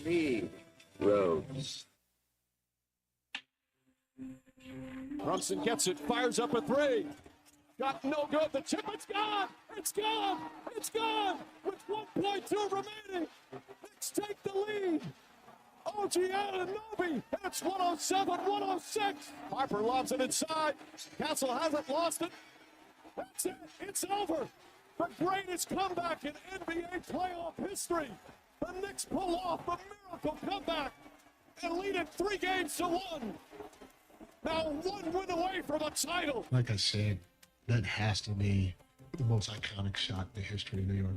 P. Rose. Brunson gets it, fires up a three. Got no good. The chip, it's gone. It's gone. It's gone. With 1.2 remaining. Knicks take the lead. OG Anunoby. It's 107-106. Harper lobs it inside. Castle hasn't lost it. That's it. It's over. The greatest comeback in NBA playoff history. The Knicks pull off a miracle comeback and lead it 3-1. Now 1 win away from a title. Like I said, that has to be the most iconic shot in the history of New York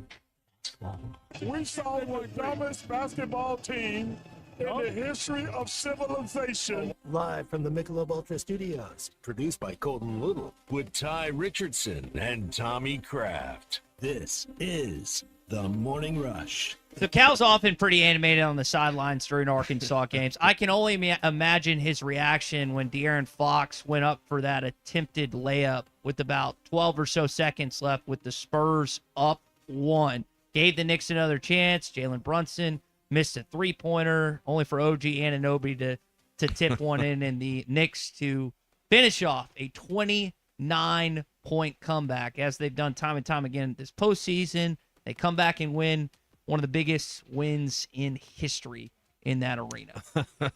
basketball. We saw the dumbest basketball team in the history of civilization. Live from the Michelob Ultra Studios, produced by Colton Little, with Ty Richardson and Tommy Kraft. this is The Morning Rush. So Cal's often pretty animated on the sidelines during Arkansas games. I can only imagine his reaction when De'Aaron Fox went up for that attempted layup with about 12 or so seconds left with the Spurs up 1. Gave the Knicks another chance. Jalen Brunson missed a three-pointer, only for OG Anunoby to tip one in, and the Knicks to finish off a 29-point comeback, as they've done time and time again this postseason. They come back and win one of the biggest wins in history in that arena.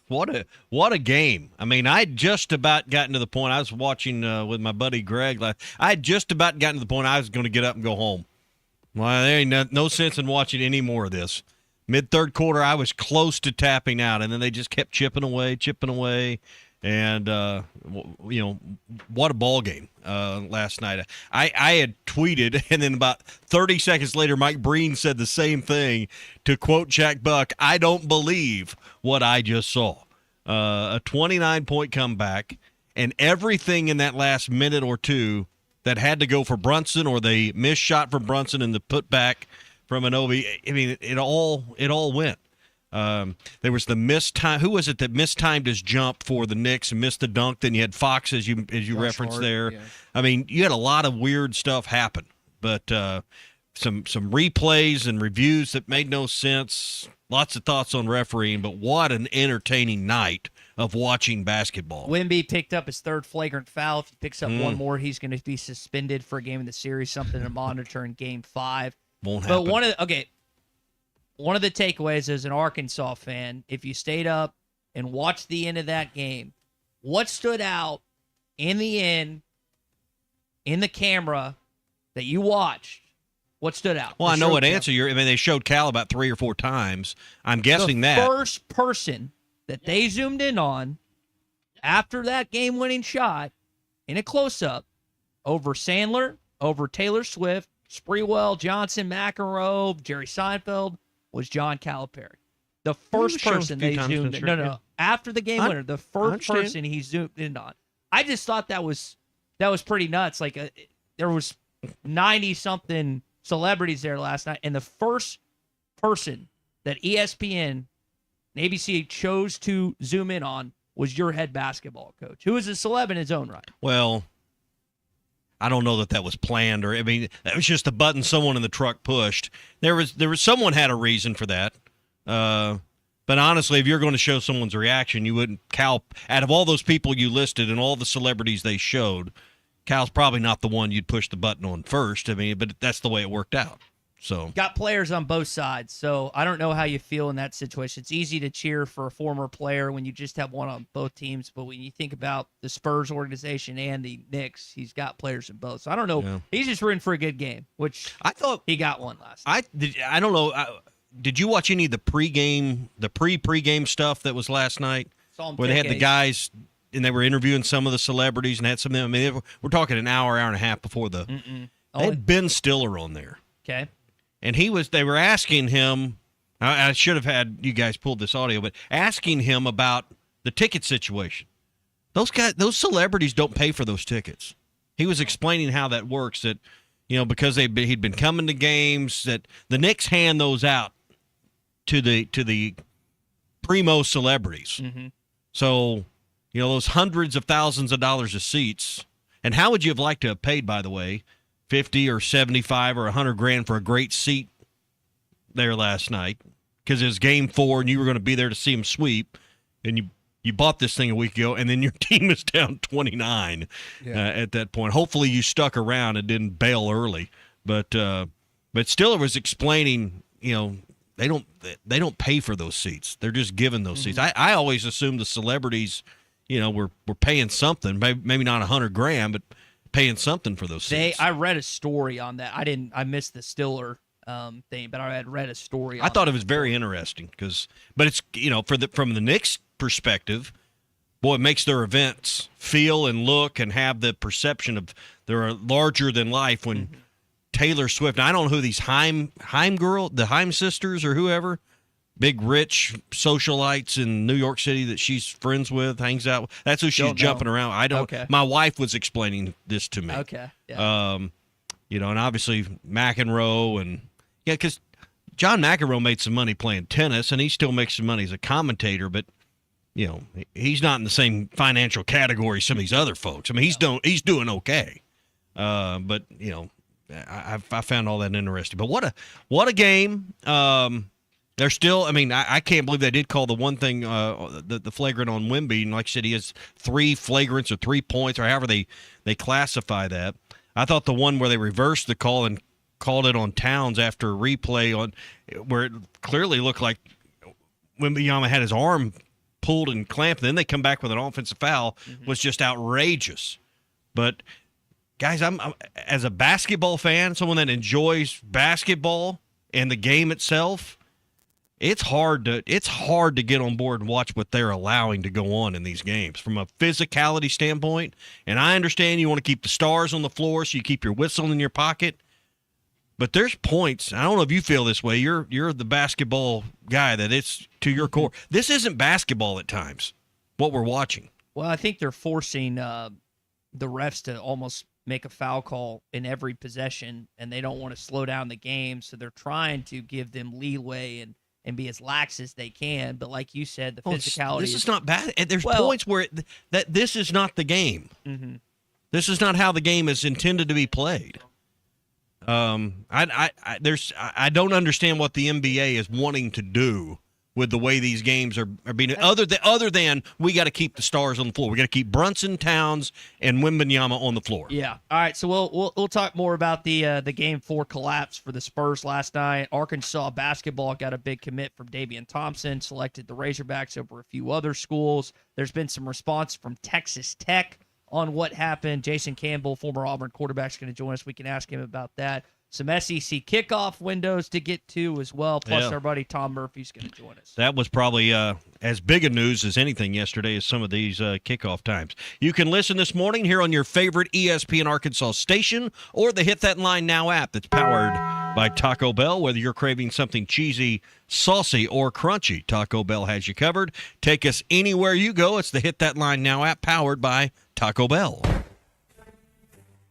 What a game. I mean, I had just about gotten to the point. I was watching with my buddy Greg. I had just about gotten to the point I was going to get up and go home. Well, there ain't no sense in watching any more of this. Mid-third quarter, I was close to tapping out, and then they just kept chipping away. And, what a ball game last night. I had tweeted, and then about 30 seconds later, Mike Breen said the same thing. To quote Jack Buck, I don't believe what I just saw. A 29-point comeback, and everything in that last minute or two that had to go for Brunson, or the missed shot from Brunson and the putback from Anunoby. I mean, it all went. There was the missed time. Who was it that mistimed his jump for the Knicks and missed the dunk? Then you had Fox, as you referenced there. Yeah. I mean, you had a lot of weird stuff happen, but some replays and reviews that made no sense. Lots of thoughts on refereeing, but what an entertaining night of watching basketball. Wemby picked up his third flagrant foul. If he picks up one more, he's going to be suspended for a game in the series, something to monitor in Game 5. Won't happen. But one of the takeaways as an Arkansas fan, if you stayed up and watched the end of that game, what stood out in the end, in the camera that you watched? What stood out? Well, I know what answer you're. I mean, they showed Cal about 3 or 4 times. I'm guessing that the first person that they zoomed in on after that game-winning shot in a close-up over Sandler, over Taylor Swift, Sprewell, Johnson, McEnroe, Jerry Seinfeld, was John Calipari. The first person they zoomed in. No. After the game winner, the first person he zoomed in on. I just thought that was pretty nuts. Like there was 90-something celebrities there last night, and the first person that ESPN and ABC chose to zoom in on was your head basketball coach, who is a celeb in his own right. Well, I don't know that was planned, or I mean, that was just a button someone in the truck pushed. There was someone had a reason for that. But honestly, if you're going to show someone's reaction, you wouldn't. Cal, out of all those people you listed and all the celebrities they showed, Cal's probably not the one you'd push the button on first. I mean, but that's the way it worked out. So got players on both sides, so I don't know how you feel in that situation. It's easy to cheer for a former player when you just have one on both teams, but when you think about the Spurs organization and the Knicks, he's got players in both. So I don't know. Yeah. He's just rooting for a good game, which I thought he got one last night. I don't know. Did you watch any of the pre-pregame stuff that was last night, where they had the guys and they were interviewing some of the celebrities and had some of them? I mean, we're talking an hour and a half before the. They had Ben Stiller on there. Okay. And they were asking him, I should have had you guys pull this audio, but asking him about the ticket situation. Those celebrities don't pay for those tickets. He was explaining how that works, that, because he'd been coming to games, that the Knicks hand those out to the primo celebrities. Mm-hmm. So, those hundreds of thousands of dollars of seats. And how would you have liked to have paid, by the way, 50 or 75 or 100 grand for a great seat there last night? because it was game 4 and you were going to be there to see them sweep, and you bought this thing a week ago, and then your team is down 29 at that point. Hopefully you stuck around and didn't bail early, but still it was explaining, they don't pay for those seats. They're just given those seats. I always assumed the celebrities, were paying something, maybe not $100,000, but paying something for those seats. I read a story on that. I missed the Stiller thing, but I had read a story. I thought it was very interesting but it's from the Knicks' perspective, boy, it makes their events feel and look and have the perception of they're larger than life when Taylor Swift. I don't know who these Haim girl, the Haim sisters or whoever, big rich socialites in New York City that she's friends with, hangs out with. That's who she's jumping around. I don't. Okay. My wife was explaining this to me. Okay. Yeah. And obviously McEnroe and because John McEnroe made some money playing tennis, and he still makes some money as a commentator, but he's not in the same financial category as some of these other folks. I mean, he's doing okay, but I found all that interesting. But what a game! They're still. I mean, I can't believe they did call the one thing, the flagrant on Wemby, and like I said, he has 3 flagrants or 3 points or however they classify that. I thought the one where they reversed the call and called it on Towns after a replay on where it clearly looked like Wembanyama had his arm pulled and clamped, and then they come back with an offensive foul was just outrageous. But guys, I'm as a basketball fan, someone that enjoys basketball and the game itself, it's hard to get on board and watch what they're allowing to go on in these games from a physicality standpoint. And I understand you want to keep the stars on the floor so you keep your whistle in your pocket. But there's points. I don't know if you feel this way. You're the basketball guy that it's to your core. This isn't basketball at times, what we're watching. Well, I think they're forcing the refs to almost make a foul call in every possession, and they don't want to slow down the game, so they're trying to give them leeway and be as lax as they can. But like you said, the physicality. This is not bad. There's points where that this is not the game. Mm-hmm. This is not how the game is intended to be played. I don't understand what the NBA is wanting to do with the way these games are being. Other than we got to keep the stars on the floor. We got to keep Brunson, Towns, and Wembanyama on the floor. Yeah. All right. So we'll talk more about the Game 4 collapse for the Spurs last night. Arkansas basketball got a big commit from Davion Thompson, selected the Razorbacks over a few other schools. There's been some response from Texas Tech on what happened. Jason Campbell, former Auburn quarterback, is going to join us. We can ask him about that. Some SEC kickoff windows to get to as well. Plus, our buddy Tom Murphy's going to join us. That was probably as big a news as anything yesterday as some of these kickoff times. You can listen this morning here on your favorite ESPN Arkansas station or the Hit That Line Now app that's powered by Taco Bell. Whether you're craving something cheesy, saucy, or crunchy, Taco Bell has you covered. Take us anywhere you go. It's the Hit That Line Now app powered by Taco Bell.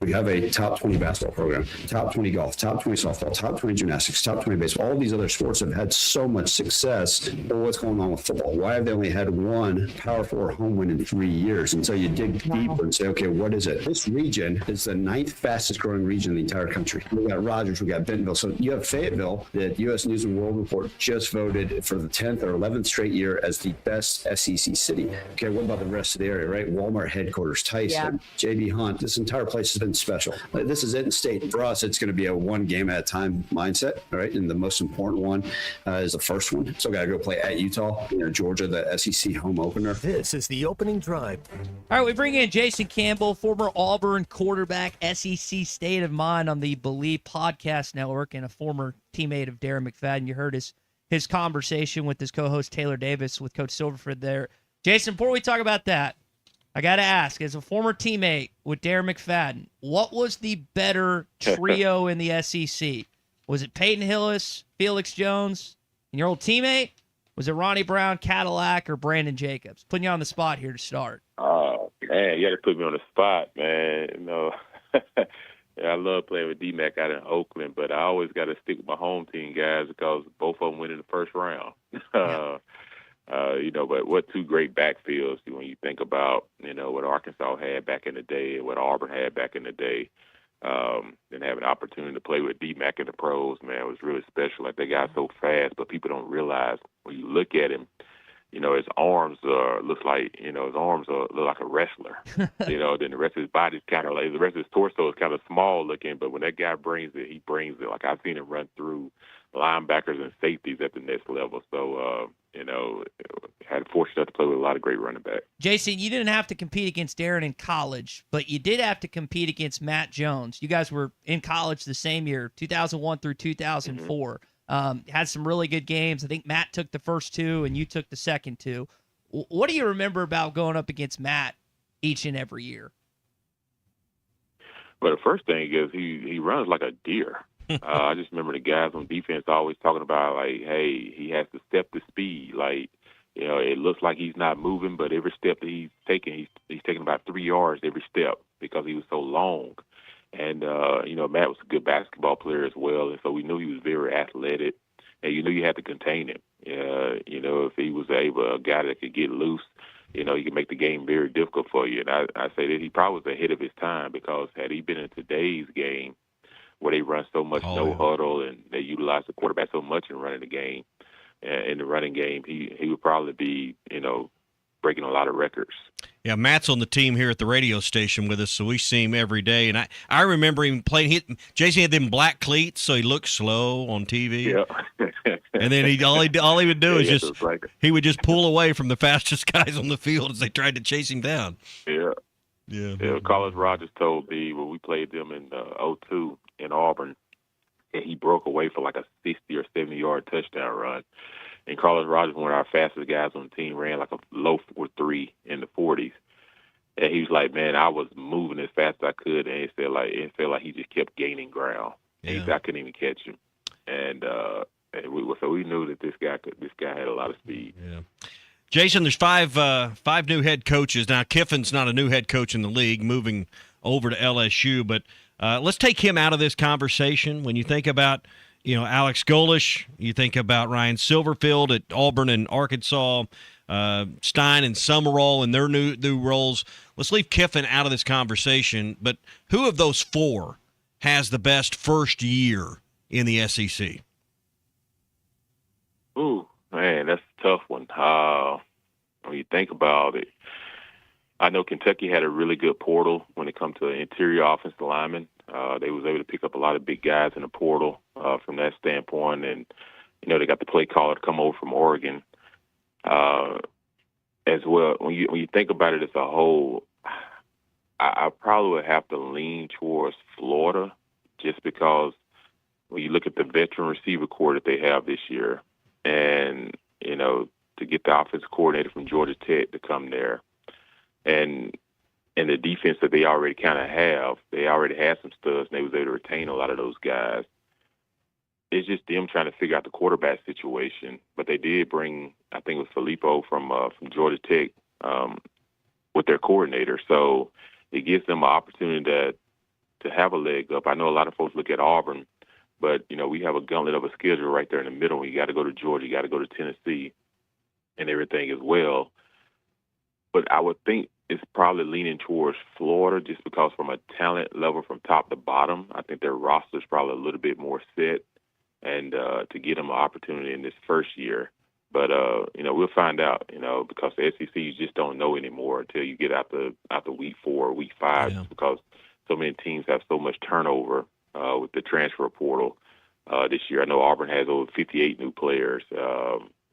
We have a top 20 basketball program, top 20 golf, top 20 softball, top 20 gymnastics, top 20 baseball. All these other sports have had so much success. But what's going on with football? Why have they only had one Power 4 home win in 3 years? And so you dig deeper and say, okay, what is it? This region is the 9th fastest growing region in the entire country. We got Rogers, we got Bentonville. So you have Fayetteville that U.S. News and World Report just voted for the 10th or 11th straight year as the best SEC city. Okay, what about the rest of the area, right? Walmart headquarters, Tyson, J.B. Hunt. This entire place has been special. This is it in state. For us, it's going to be a one game at a time mindset, right? And the most important one is the first one. So got to go play at Utah, Georgia, the SEC home opener. This is the opening drive. All right, we bring in Jason Campbell, former Auburn quarterback, SEC State of Mind on the Believe Podcast Network, and a former teammate of Darren McFadden. You heard his conversation with his co-host Taylor Davis with Coach Silverford there. Jason, before we talk about that, I got to ask, as a former teammate with Darren McFadden, what was the better trio in the SEC? Was it Peyton Hillis, Felix Jones, and your old teammate? Was it Ronnie Brown, Cadillac, or Brandon Jacobs? Putting you on the spot here to start. Oh, man, you got to put me on the spot, man. Yeah, I love playing with D-Mac out in Oakland, but I always got to stick with my home team guys because both of them went in the first round. Yeah. But what two great backfields when you think about, what Arkansas had back in the day and what Auburn had back in the day. And having the opportunity to play with D-Mac in the pros, man, was really special. Like, that guy's so fast, but people don't realize when you look at him, his arms look like a wrestler. Then the rest of his body's kind of like, the rest of his torso is kind of small looking, but when that guy brings it, he brings it. Like, I've seen him run through linebackers and safeties at the next level. So, had fortunate to play with a lot of great running backs. Jason, you didn't have to compete against Darren in college, but you did have to compete against Matt Jones. You guys were in college the same year, 2001 through 2004. Had some really good games. I think Matt took the first two and you took the second two. What do you remember about going up against Matt each and every year? Well, the first thing is he runs like a deer. I just remember the guys on defense always talking about, like, hey, he has to step the speed. Like, it looks like he's not moving, but every step that he's taking about 3 yards every step because he was so long. And, Matt was a good basketball player as well, and so we knew he was very athletic, and you knew you had to contain him. If he was a guy that could get loose, he could make the game very difficult for you. And I say that he probably was ahead of his time, because had he been in today's game, where they run so much huddle and they utilize the quarterback so much in running the game, in the running game, he would probably be, breaking a lot of records. Yeah, Matt's on the team here at the radio station with us, so we see him every day. And I remember him playing. Jason had them black cleats, so he looked slow on TV. Yeah. And then all he would do is he would just pull away from the fastest guys on the field as they tried to chase him down. Yeah. Carlos Rogers told me when we played them in 2002 in Auburn, and he broke away for like a 60 or 70-yard touchdown run. And Carlos Rogers, one of our fastest guys on the team, ran like a low 4.3 in the 40s. And he was like, man, I was moving as fast as I could, and it felt like he just kept gaining ground. Yeah. I couldn't even catch him. And we knew that this guy had a lot of speed. Yeah. Jason, there's five new head coaches. Now, Kiffin's not a new head coach in the league, moving over to LSU, but let's take him out of this conversation. When you think about, Alex Golish, you think about Ryan Silverfield at Auburn and Arkansas, Stein and Summerall and their new roles. Let's leave Kiffin out of this conversation, but who of those four has the best first year in the SEC? Ooh, man, that's a tough one. When you think about it, I know Kentucky had a really good portal when it comes to interior offensive linemen. They was able to pick up a lot of big guys in the portal from that standpoint, and they got the play caller to come over from Oregon as well. When you think about it as a whole, I probably would have to lean towards Florida, just because when you look at the veteran receiver core that they have this year, and to get the offensive coordinator from Georgia Tech to come there, and the defense that they already kind of have, they already had some studs, and they was able to retain a lot of those guys. It's just them trying to figure out the quarterback situation. But they did bring, I think it was Filippo from Georgia Tech with their coordinator. So it gives them an opportunity to have a leg up. I know a lot of folks look at Auburn, but, we have a gauntlet of a schedule right there in the middle. You got to go to Georgia, you got to go to Tennessee and everything as well. But I would think it's probably leaning towards Florida, just because from a talent level from top to bottom, I think their roster is probably a little bit more set, and to get them an opportunity in this first year. But, we'll find out, because the SEC, you just don't know anymore until you get out the week 4 or week 5, just because so many teams have so much turnover with the transfer portal this year. I know Auburn has over 58 new players.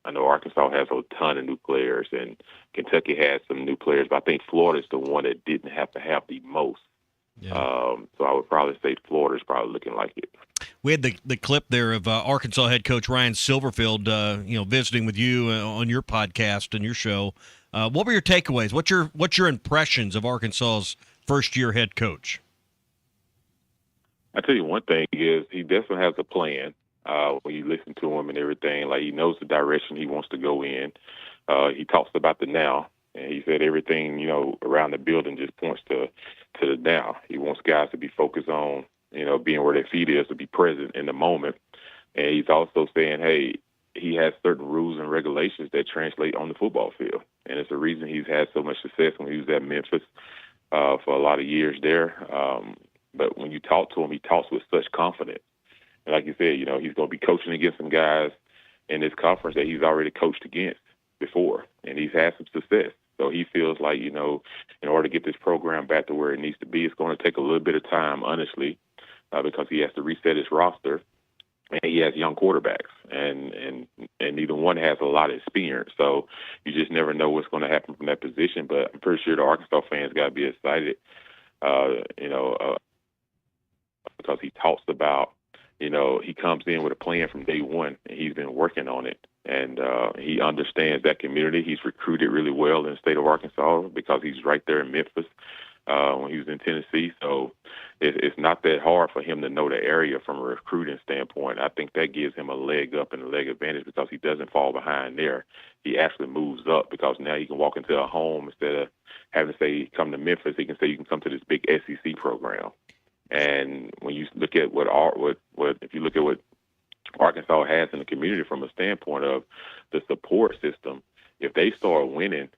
I know Arkansas has a ton of new players, and Kentucky has some new players, but I think Florida's the one that didn't have to have the most. Yeah. So I would probably say Florida's probably looking like it. We had the clip there of Arkansas head coach Ryan Silverfield, visiting with you on your podcast and your show. What were your takeaways? What's your impressions of Arkansas's first-year head coach? I tell you one thing is he definitely has a plan. When you listen to him and everything, like, he knows the direction he wants to go in. He talks about the now, and he said everything, around the building just points to the now. He wants guys to be focused on, being where their feet is, to be present in the moment. And he's also saying, hey, he has certain rules and regulations that translate on the football field. And it's the reason he's had so much success when he was at Memphis for a lot of years there. But when you talk to him, he talks with such confidence. And like you said, he's going to be coaching against some guys in this conference that he's already coached against before, and he's had some success. So he feels like, in order to get this program back to where it needs to be, it's going to take a little bit of time, honestly, because he has to reset his roster, and he has young quarterbacks, and neither one has a lot of experience. So you just never know what's going to happen from that position. But I'm pretty sure the Arkansas fans got to be excited, because he talks about, he comes in with a plan from day one, and he's been working on it. And he understands that community. He's recruited really well in the state of Arkansas because he's right there in Memphis when he was in Tennessee. So it's not that hard for him to know the area from a recruiting standpoint. I think that gives him a leg up and a leg advantage because he doesn't fall behind there. He actually moves up because now he can walk into a home instead of having to say, come to Memphis. He can say, you can come to this big SEC program. And when you look at if you look at what Arkansas has in the community from a standpoint of the support system, if they start winning,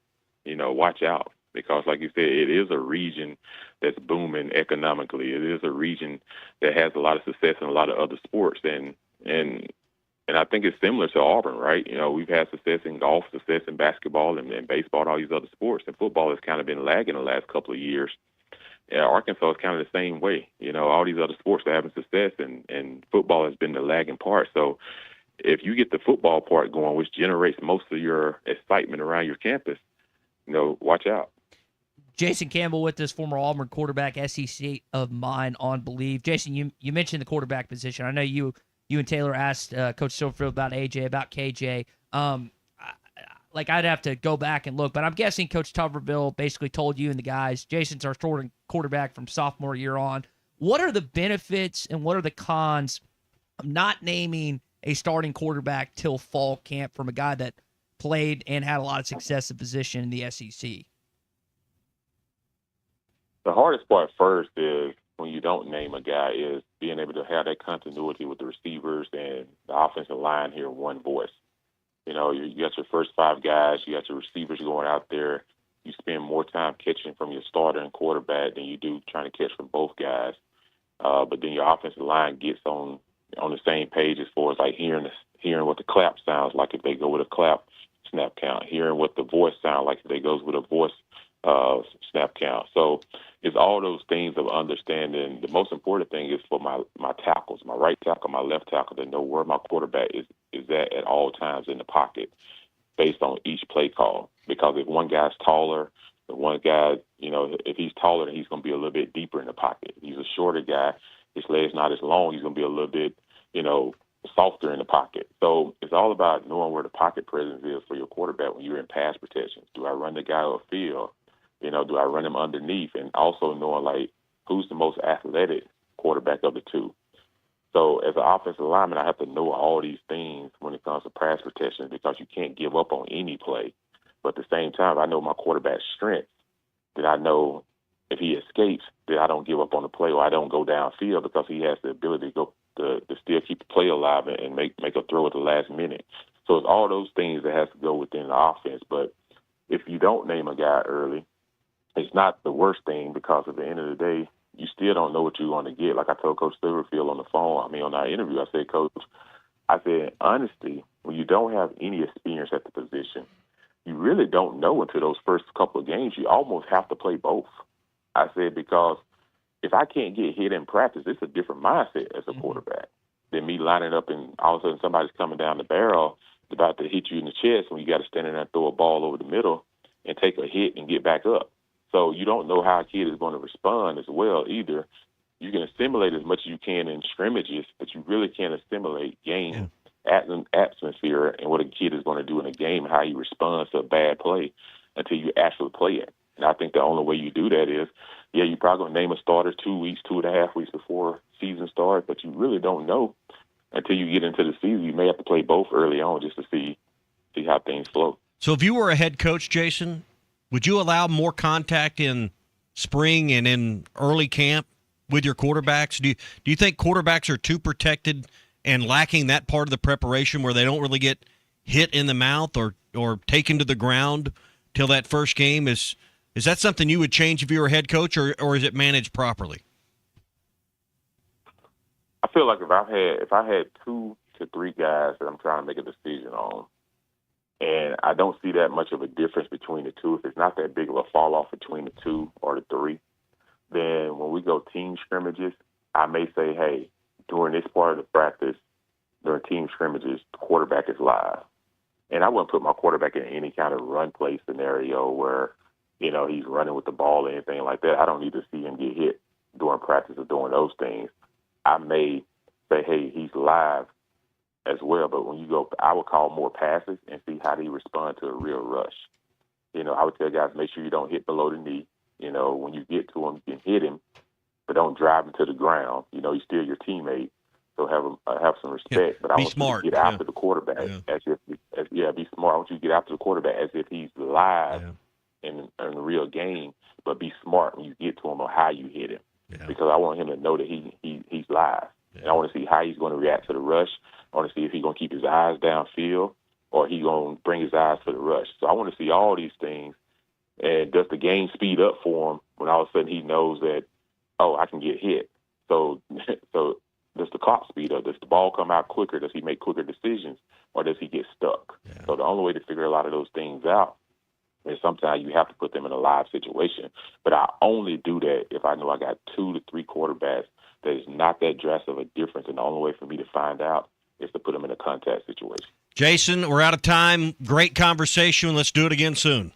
watch out. Because like you said, it is a region that's booming economically. It is a region that has a lot of success in a lot of other sports. And I think it's similar to Auburn, right? We've had success in golf, success in basketball and baseball and all these other sports. And football has kind of been lagging the last couple of years. Arkansas is kind of the same way. All these other sports are having success, and football has been the lagging part. So if you get the football part going, which generates most of your excitement around your campus, watch out. Jason Campbell with this, former Auburn quarterback, SEC of mine on Believe. Jason, you mentioned the quarterback position. I know you and Taylor asked Coach Silverfield about AJ, about KJ. I'd have to go back and look, but I'm guessing Coach Tuberville basically told you and the guys, Jason's our starting quarterback from sophomore year on. What are the benefits and what are the cons of not naming a starting quarterback till fall camp from a guy that played and had a lot of success at position in the SEC? The hardest part first is when you don't name a guy is being able to have that continuity with the receivers and the offensive line here in one voice. You got your first five guys, you got your receivers going out there. You spend more time catching from your starter and quarterback than you do trying to catch from both guys. But then your offensive line gets on the same page as far as like hearing what the clap sounds like if they go with a clap snap count, hearing what the voice sounds like if they goes with a voice snap count. So it's all those things of understanding. The most important thing is for my tackles, my right tackle, my left tackle, to know where my quarterback is at all times in the pocket based on each play call. Because if one guy's taller, the one guy, if he's taller, then he's going to be a little bit deeper in the pocket. If he's a shorter guy, his leg's not as long, he's going to be a little bit, softer in the pocket. So it's all about knowing where the pocket presence is for your quarterback when you're in pass protection. Do I run the guy upfield? Do I run him underneath? And also knowing, who's the most athletic quarterback of the two. So as an offensive lineman, I have to know all these things when it comes to pass protection because you can't give up on any play. But at the same time, I know my quarterback's strength, that I know if he escapes, that I don't give up on the play or I don't go downfield because he has the ability to go to still keep the play alive and make a throw at the last minute. So it's all those things that has to go within the offense. But if you don't name a guy early, it's not the worst thing because at the end of the day, you still don't know what you're going to get. Like I told Coach Silverfield on our interview, I said, Coach, honestly, when you don't have any experience at the position, you really don't know until those first couple of games. You almost have to play both. I said, because if I can't get hit in practice, it's a different mindset as a quarterback than me lining up and all of a sudden somebody's coming down the barrel about to hit you in the chest when you got to stand in there and throw a ball over the middle and take a hit and get back up. So you don't know how a kid is going to respond as well either. You can assimilate as much as you can in scrimmages, but you really can't assimilate game atmosphere and what a kid is going to do in a game, how he responds to a bad play until you actually play it. And I think the only way you do that is, you're probably going to name a starter 2 weeks, 2.5 weeks before season starts, but you really don't know until you get into the season. You may have to play both early on just to see how things flow. So if you were a head coach, Jason, would you allow more contact in spring and in early camp with your quarterbacks? Do you think quarterbacks are too protected and lacking that part of the preparation where they don't really get hit in the mouth or taken to the ground till that first game? Is that something you would change if you were a head coach, or is it managed properly? feel like if I had 2 to 3 guys that I'm trying to make a decision on, and I don't see that much of a difference between the two, if it's not that big of a fall off between the 2 or the 3, then when we go team scrimmages, I may say, hey, during this part of the practice, during team scrimmages, the quarterback is live. And I wouldn't put my quarterback in any kind of run play scenario where, he's running with the ball or anything like that. I don't need to see him get hit during practice or doing those things. I may say, hey, he's live as well. But when you go, I would call more passes and see how they respond to a real rush. I would tell guys, make sure you don't hit below the knee. When you get to him, you can hit him, but don't drive him to the ground. He's still your teammate. So have some respect. Yeah, but I want smart. you to get after the quarterback be smart. I want you to get after the quarterback as if he's live in a real game, but be smart when you get to him on how you hit him. Yeah. Because I want him to know that he's live. Yeah. And I want to see how he's going to react to the rush. I want to see if he's going to keep his eyes downfield or he's going to bring his eyes to the rush. So I want to see all these things. And does the game speed up for him when all of a sudden he knows that, oh, I can get hit? So does the clock speed up? Does the ball come out quicker? Does he make quicker decisions? Or does he get stuck? Yeah. So the only way to figure a lot of those things out is sometimes you have to put them in a live situation. But I only do that if I know I got 2 to 3 quarterbacks that is not that drastic of a difference. And the only way for me to find out is to put them in a contact situation. Jason, we're out of time. Great conversation. Let's do it again soon.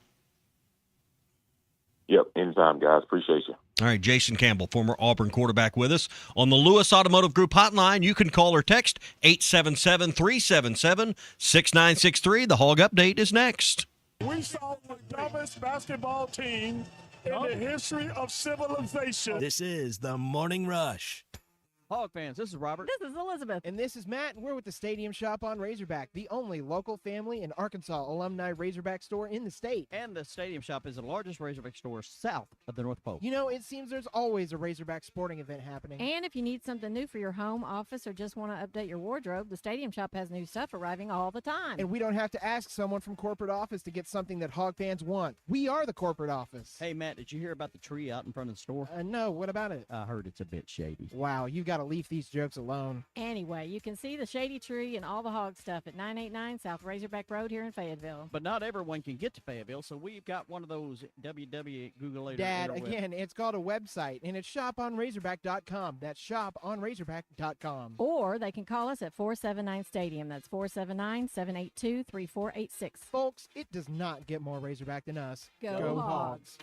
Yep, anytime, guys. Appreciate you. All right, Jason Campbell, former Auburn quarterback, with us on the Lewis Automotive Group hotline. You can call or text 877-377-6963. The Hog Update is next. We saw the dumbest basketball team in the history of civilization. This is the Morning Rush. Hog fans, this is Robert. This is Elizabeth. And this is Matt, and we're with the Stadium Shop on Razorback, the only local family and Arkansas alumni Razorback store in the state. And the Stadium Shop is the largest Razorback store south of the North Pole. It seems there's always a Razorback sporting event happening. And if you need something new for your home, office, or just want to update your wardrobe, the Stadium Shop has new stuff arriving all the time. And we don't have to ask someone from corporate office to get something that Hog fans want. We are the corporate office. Hey, Matt, did you hear about the tree out in front of the store? No, what about it? I heard it's a bit shady. Wow, you've got to leave these jokes alone. Anyway, you can see the shady tree and all the hog stuff at 989 South Razorback Road here in Fayetteville. But not everyone can get to Fayetteville, so we've got one of those Google Dad, again, it's called a website, and it's shoponrazorback.com. That's shoponrazorback.com. Or they can call us at 479 Stadium. That's 479-782-3486. Folks, it does not get more Razorback than us. Go Hogs.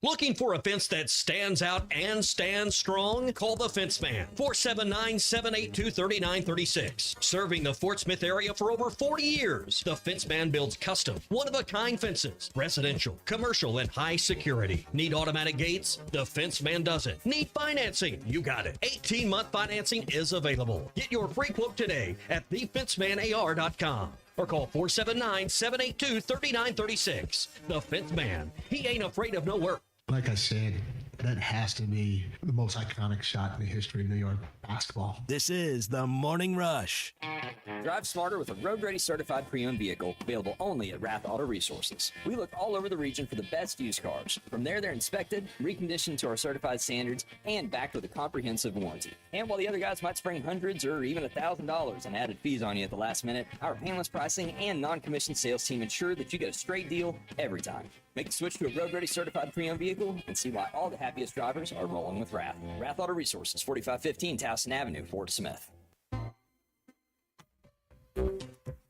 Looking for a fence that stands out and stands strong? Call the Fence Man, 479-782-3936. Serving the Fort Smith area for over 40 years, the Fence Man builds custom, one-of-a-kind fences, residential, commercial, and high security. Need automatic gates? The Fence Man does it. Need financing? You got it. 18-month financing is available. Get your free quote today at thefencemanar.com. Or call 479-782-3936. The Fence Man. He ain't afraid of no work. Like I said, that has to be the most iconic shot in the history of New York basketball. This is the Morning Rush. Drive smarter with a road-ready certified pre-owned vehicle available only at Rath Auto Resources. We look all over the region for the best used cars. From there, they're inspected, reconditioned to our certified standards, and backed with a comprehensive warranty. And while the other guys might spring hundreds or even $1,000 in added fees on you at the last minute, our painless pricing and non-commissioned sales team ensure that you get a straight deal every time. Make the switch to a road-ready certified pre-owned vehicle and see why all the happiest drivers are rolling with Rath. Rath Auto Resources, 4515 Towson Avenue, Fort Smith.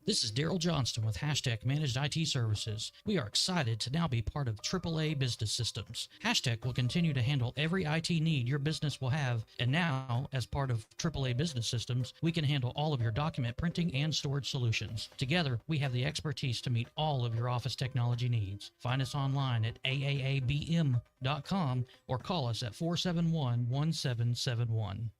This is Daryl Johnston with Hashtag Managed IT Services. We are excited to now be part of AAA Business Systems. Hashtag will continue to handle every IT need your business will have, and now, as part of AAA Business Systems, we can handle all of your document printing and storage solutions. Together, we have the expertise to meet all of your office technology needs. Find us online at aaabm.com or call us at 471-1771.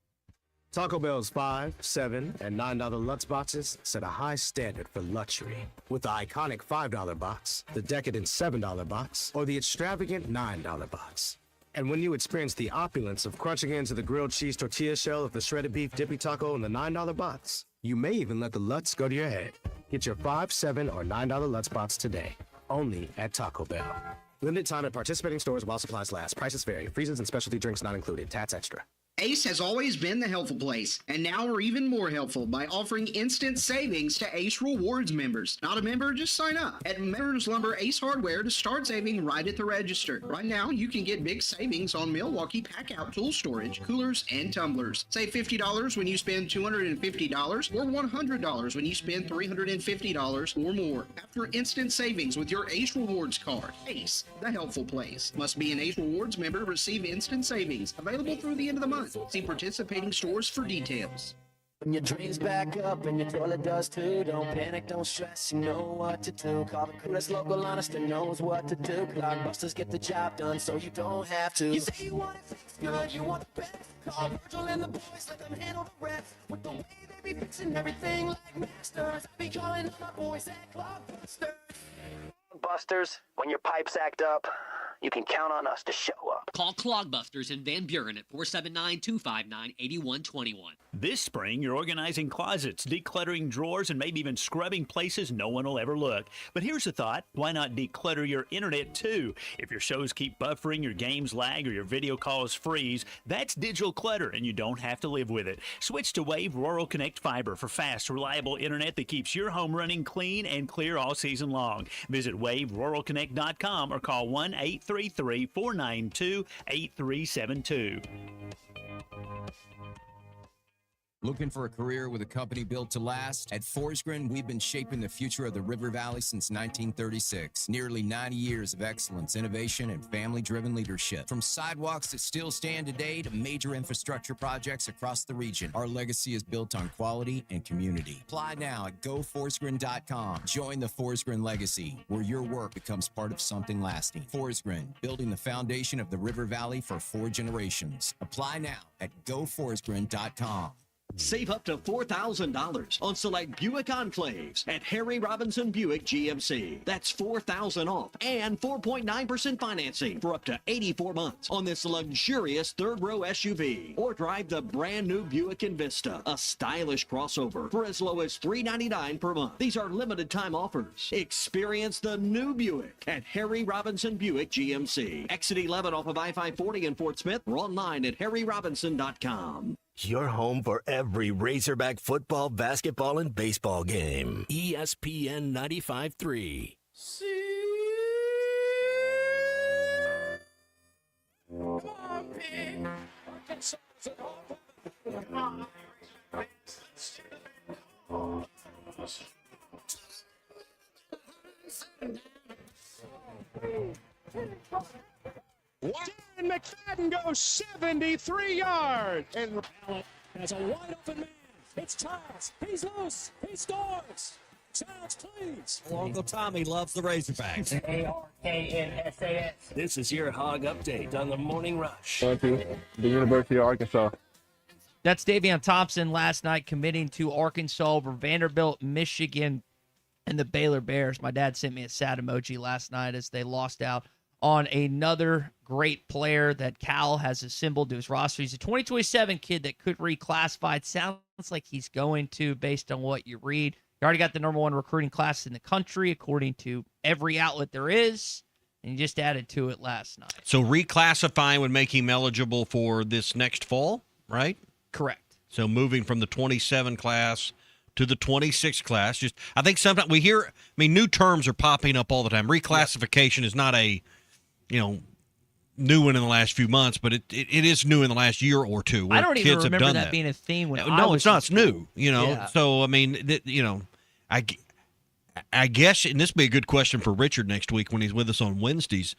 Taco Bell's $5, $7, and $9 Lutz boxes set a high standard for luxury. With the iconic $5 box, the decadent $7 box, or the extravagant $9 box. And when you experience the opulence of crunching into the grilled cheese tortilla shell of the shredded beef dippy taco in the $9 box, you may even let the Lutz go to your head. Get your $5, $7, or $9 Lutz box today, only at Taco Bell. Limited time at participating stores while supplies last. Prices vary. Freezers and specialty drinks not included. Tax extra. Ace has always been the helpful place, and now we're even more helpful by offering instant savings to Ace Rewards members. Not a member? Just sign up at Members Lumber Ace Hardware to start saving right at the register. Right now, you can get big savings on Milwaukee Pack-Out tool storage, coolers, and tumblers. Save $50 when you spend $250 or $100 when you spend $350 or more. After instant savings with your Ace Rewards card. Ace, the helpful place. Must be an Ace Rewards member to receive instant savings. Available through the end of the month. See participating stores for details. When your dreams back up and your toilet does too, don't panic, don't stress, you know what to do. Call the crew that's local, honest, and knows what to do. Clockbusters get the job done so you don't have to. You say you want it fixed good, you want the best. Call Virgil and the boys, let them handle the rest. With the way they be fixing everything like masters, I be calling on my boys at Clockbusters. Busters, when your pipes act up, you can count on us to show up. Call Clogbusters in Van Buren at 479-259-8121. This spring, you're organizing closets, decluttering drawers, and maybe even scrubbing places no one will ever look. But here's a thought. Why not declutter your internet, too? If your shows keep buffering, your games lag, or your video calls freeze, that's digital clutter, and you don't have to live with it. Switch to Wave Rural Connect Fiber for fast, reliable internet that keeps your home running clean and clear all season long. Visit waveruralconnect.com or call 1-833-492-8372. Looking for a career with a company built to last? At Forsgren, we've been shaping the future of the River Valley since 1936. Nearly 90 years of excellence, innovation, and family-driven leadership. From sidewalks that still stand today to major infrastructure projects across the region, our legacy is built on quality and community. Apply now at goforsgren.com. Join the Forsgren legacy, where your work becomes part of something lasting. Forsgren, building the foundation of the River Valley for 4 generations. Apply now at goforsgren.com. Save up to $4,000 on select Buick Enclaves at Harry Robinson Buick GMC. That's $4,000 off and 4.9% financing for up to 84 months on this luxurious third-row SUV. Or drive the brand new Buick Envista, a stylish crossover for as low as $399 per month. These are limited time offers. Experience the new Buick at Harry Robinson Buick GMC. Exit 11 off of I-540 in Fort Smith or online at harryrobinson.com. Your home for every Razorback football, basketball, and baseball game. ESPN 95.3. Dan McFadden goes 73 yards. And Rappel has a wide open man. It's Charles. He's loose. He scores. Charles, please. Uncle Tommy loves the Razorbacks. ARKNSAS. This is your Hog Update on the Morning Rush. The University of Arkansas. That's Davion Thompson last night committing to Arkansas over Vanderbilt, Michigan, and the Baylor Bears. My dad sent me a sad emoji last night as they lost out on another great player that Cal has assembled to his roster. He's a 2027 kid that could reclassify. It sounds like he's going to, based on what you read. He already got the #1 recruiting class in the country, according to every outlet there is, and he just added to it last night. So reclassifying would make him eligible for this next fall, right? Correct. So moving from the 27 class to the 26 class. Just, I think sometimes we hear, new terms are popping up all the time. Reclassification is not a, new one in the last few months, but it is new in the last year or two. I don't even kids remember have done that being a theme when I No, was it's not. in It's school. new, Yeah. So, I guess, and this would be a good question for Richard next week when he's with us on Wednesdays,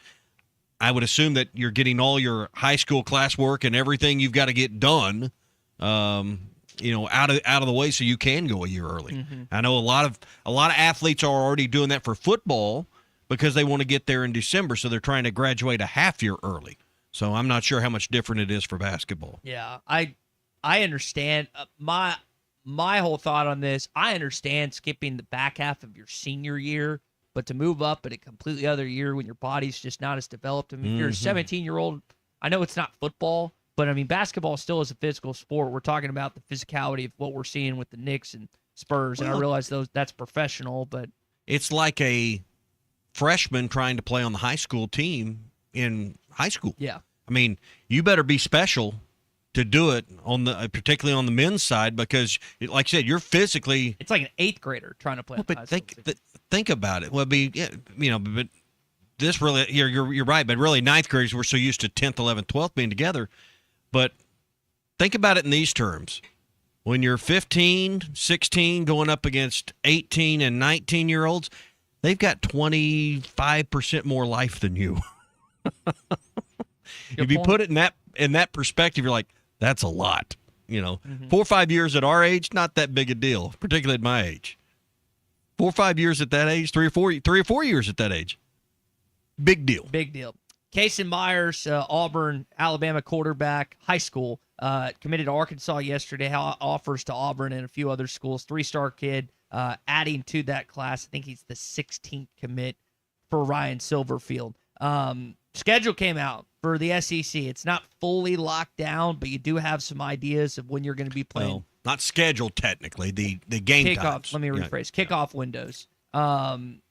I would assume that you're getting all your high school classwork and everything you've got to get done, out of the way so you can go a year early. Mm-hmm. I know a lot of athletes are already doing that for football because they want to get there in December, so they're trying to graduate a half year early. So I'm not sure how much different it is for basketball. Yeah, I understand. My whole thought on this, I understand skipping the back half of your senior year, but to move up at a completely other year when your body's just not as developed. If you're a 17-year-old, I know it's not football, but basketball still is a physical sport. We're talking about the physicality of what we're seeing with the Knicks and Spurs, and I realize that's professional, but it's like a freshman trying to play on the high school team in high school. Yeah. You better be special to do it particularly on the men's side, because, like I said, you're physically. It's like an 8th grader trying to play. Well, but think about it. Well, but this really, you're right. But really, 9th graders, we're so used to 10th, 11th, 12th being together. But think about it in these terms: when you're 15, 16, going up against 18 and 19-year-olds, they've got 25% more life than you. If you put it in that perspective, you're like, that's a lot. 4 or 5 years at our age, not that big a deal, particularly at my age. 4 or 5 years at that age, 3 or 4 years at that age, big deal. Big deal. Casey Myers, Auburn, Alabama quarterback, high school, committed to Arkansas yesterday. Offers to Auburn and a few other schools. 3-star kid, adding to that class. I think he's the 16th commit for Ryan Silverfield. Schedule came out for the SEC. It's not fully locked down, but you do have some ideas of when you're going to be playing. Well, not scheduled technically, the game kickoff. times. Let me rephrase. Kickoff windows.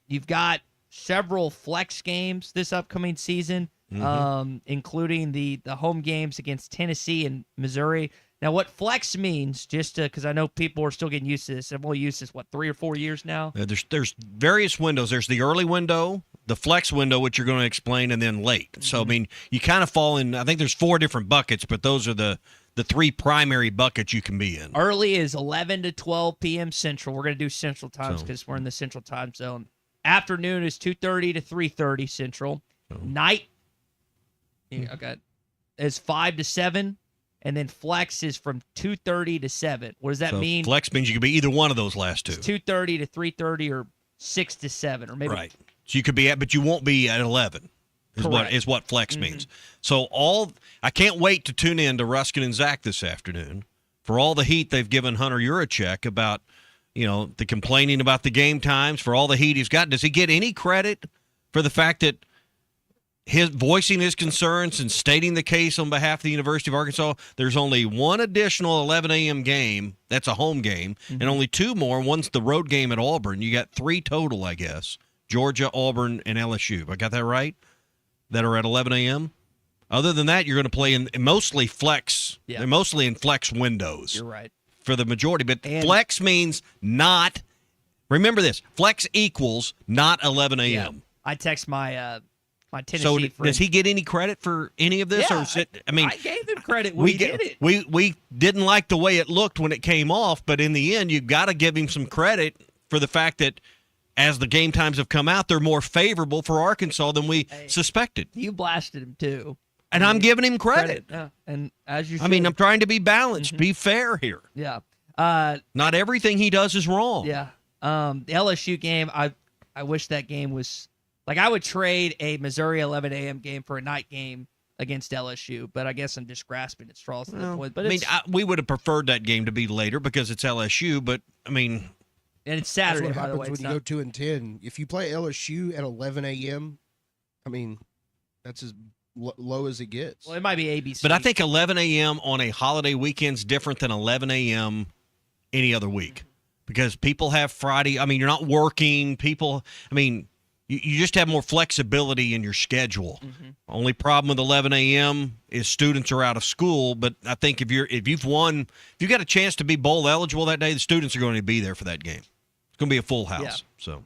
You've got several flex games this upcoming season, including the home games against Tennessee and Missouri. Now, what flex means, just because I know people are still getting used to this. I've only used this, 3 or 4 years now? There's various windows. There's the early window, the flex window, which you're going to explain, and then late. So, I mean, you kind of fall in, I think there's 4 different buckets, but those are the 3 primary buckets you can be in. Early is 11 to 12 p.m. Central. We're going to do Central times because we're in the Central time zone. Afternoon is 2:30 to 3:30 Central. Night is 5 to 7. And then flex is from 2:30 to 7. What does that mean? Flex means you could be either one of those last two. It's 2:30 to 3:30 or 6 to 7 or maybe. Right. So you could be but you won't be at 11. Is what flex means. So I can't wait to tune in to Ruskin and Zach this afternoon for all the heat they've given Hunter Yurachek about, the complaining about the game times, for all the heat he's got. Does he get any credit for the fact that his voicing his concerns and stating the case on behalf of the University of Arkansas? There's only one additional 11 a.m. game. That's a home game. And only 2 more. One's the road game at Auburn. You got 3 total, I guess. Georgia, Auburn, and LSU. I got that right? That are at 11 a.m.? Other than that, you're going to play in mostly flex. Yeah. They're mostly in flex windows. You're right. For the majority. But flex means not. Remember this. Flex equals not 11 a.m. Yeah. I text my Tennessee so friend. Does he get any credit for any of this? Yeah, I gave him credit when he did it. We didn't like the way it looked when it came off, but in the end, you've got to give him some credit for the fact that as the game times have come out, they're more favorable for Arkansas than we suspected. You blasted him, too. And I'm giving him credit. Yeah. And as you should. I mean, I'm trying to be balanced, be fair here. Yeah. Not everything he does is wrong. Yeah. The LSU game, I wish that game was – I would trade a Missouri 11 a.m. game for a night game against LSU, but I guess I'm just grasping at straws at that point. But we would have preferred that game to be later because it's LSU, but, and it's Saturday, That's what by the way. happens when you go 2-10. If you play LSU at 11 a.m., that's as low as it gets. Well, it might be ABC. But I think 11 a.m. on a holiday weekend is different than 11 a.m. any other week because people have Friday. You're not working. You just have more flexibility in your schedule. Only problem with 11 a.m. is students are out of school. But I think if you've got a chance to be bowl eligible that day, the students are going to be there for that game. It's going to be a full house. Yeah. So, all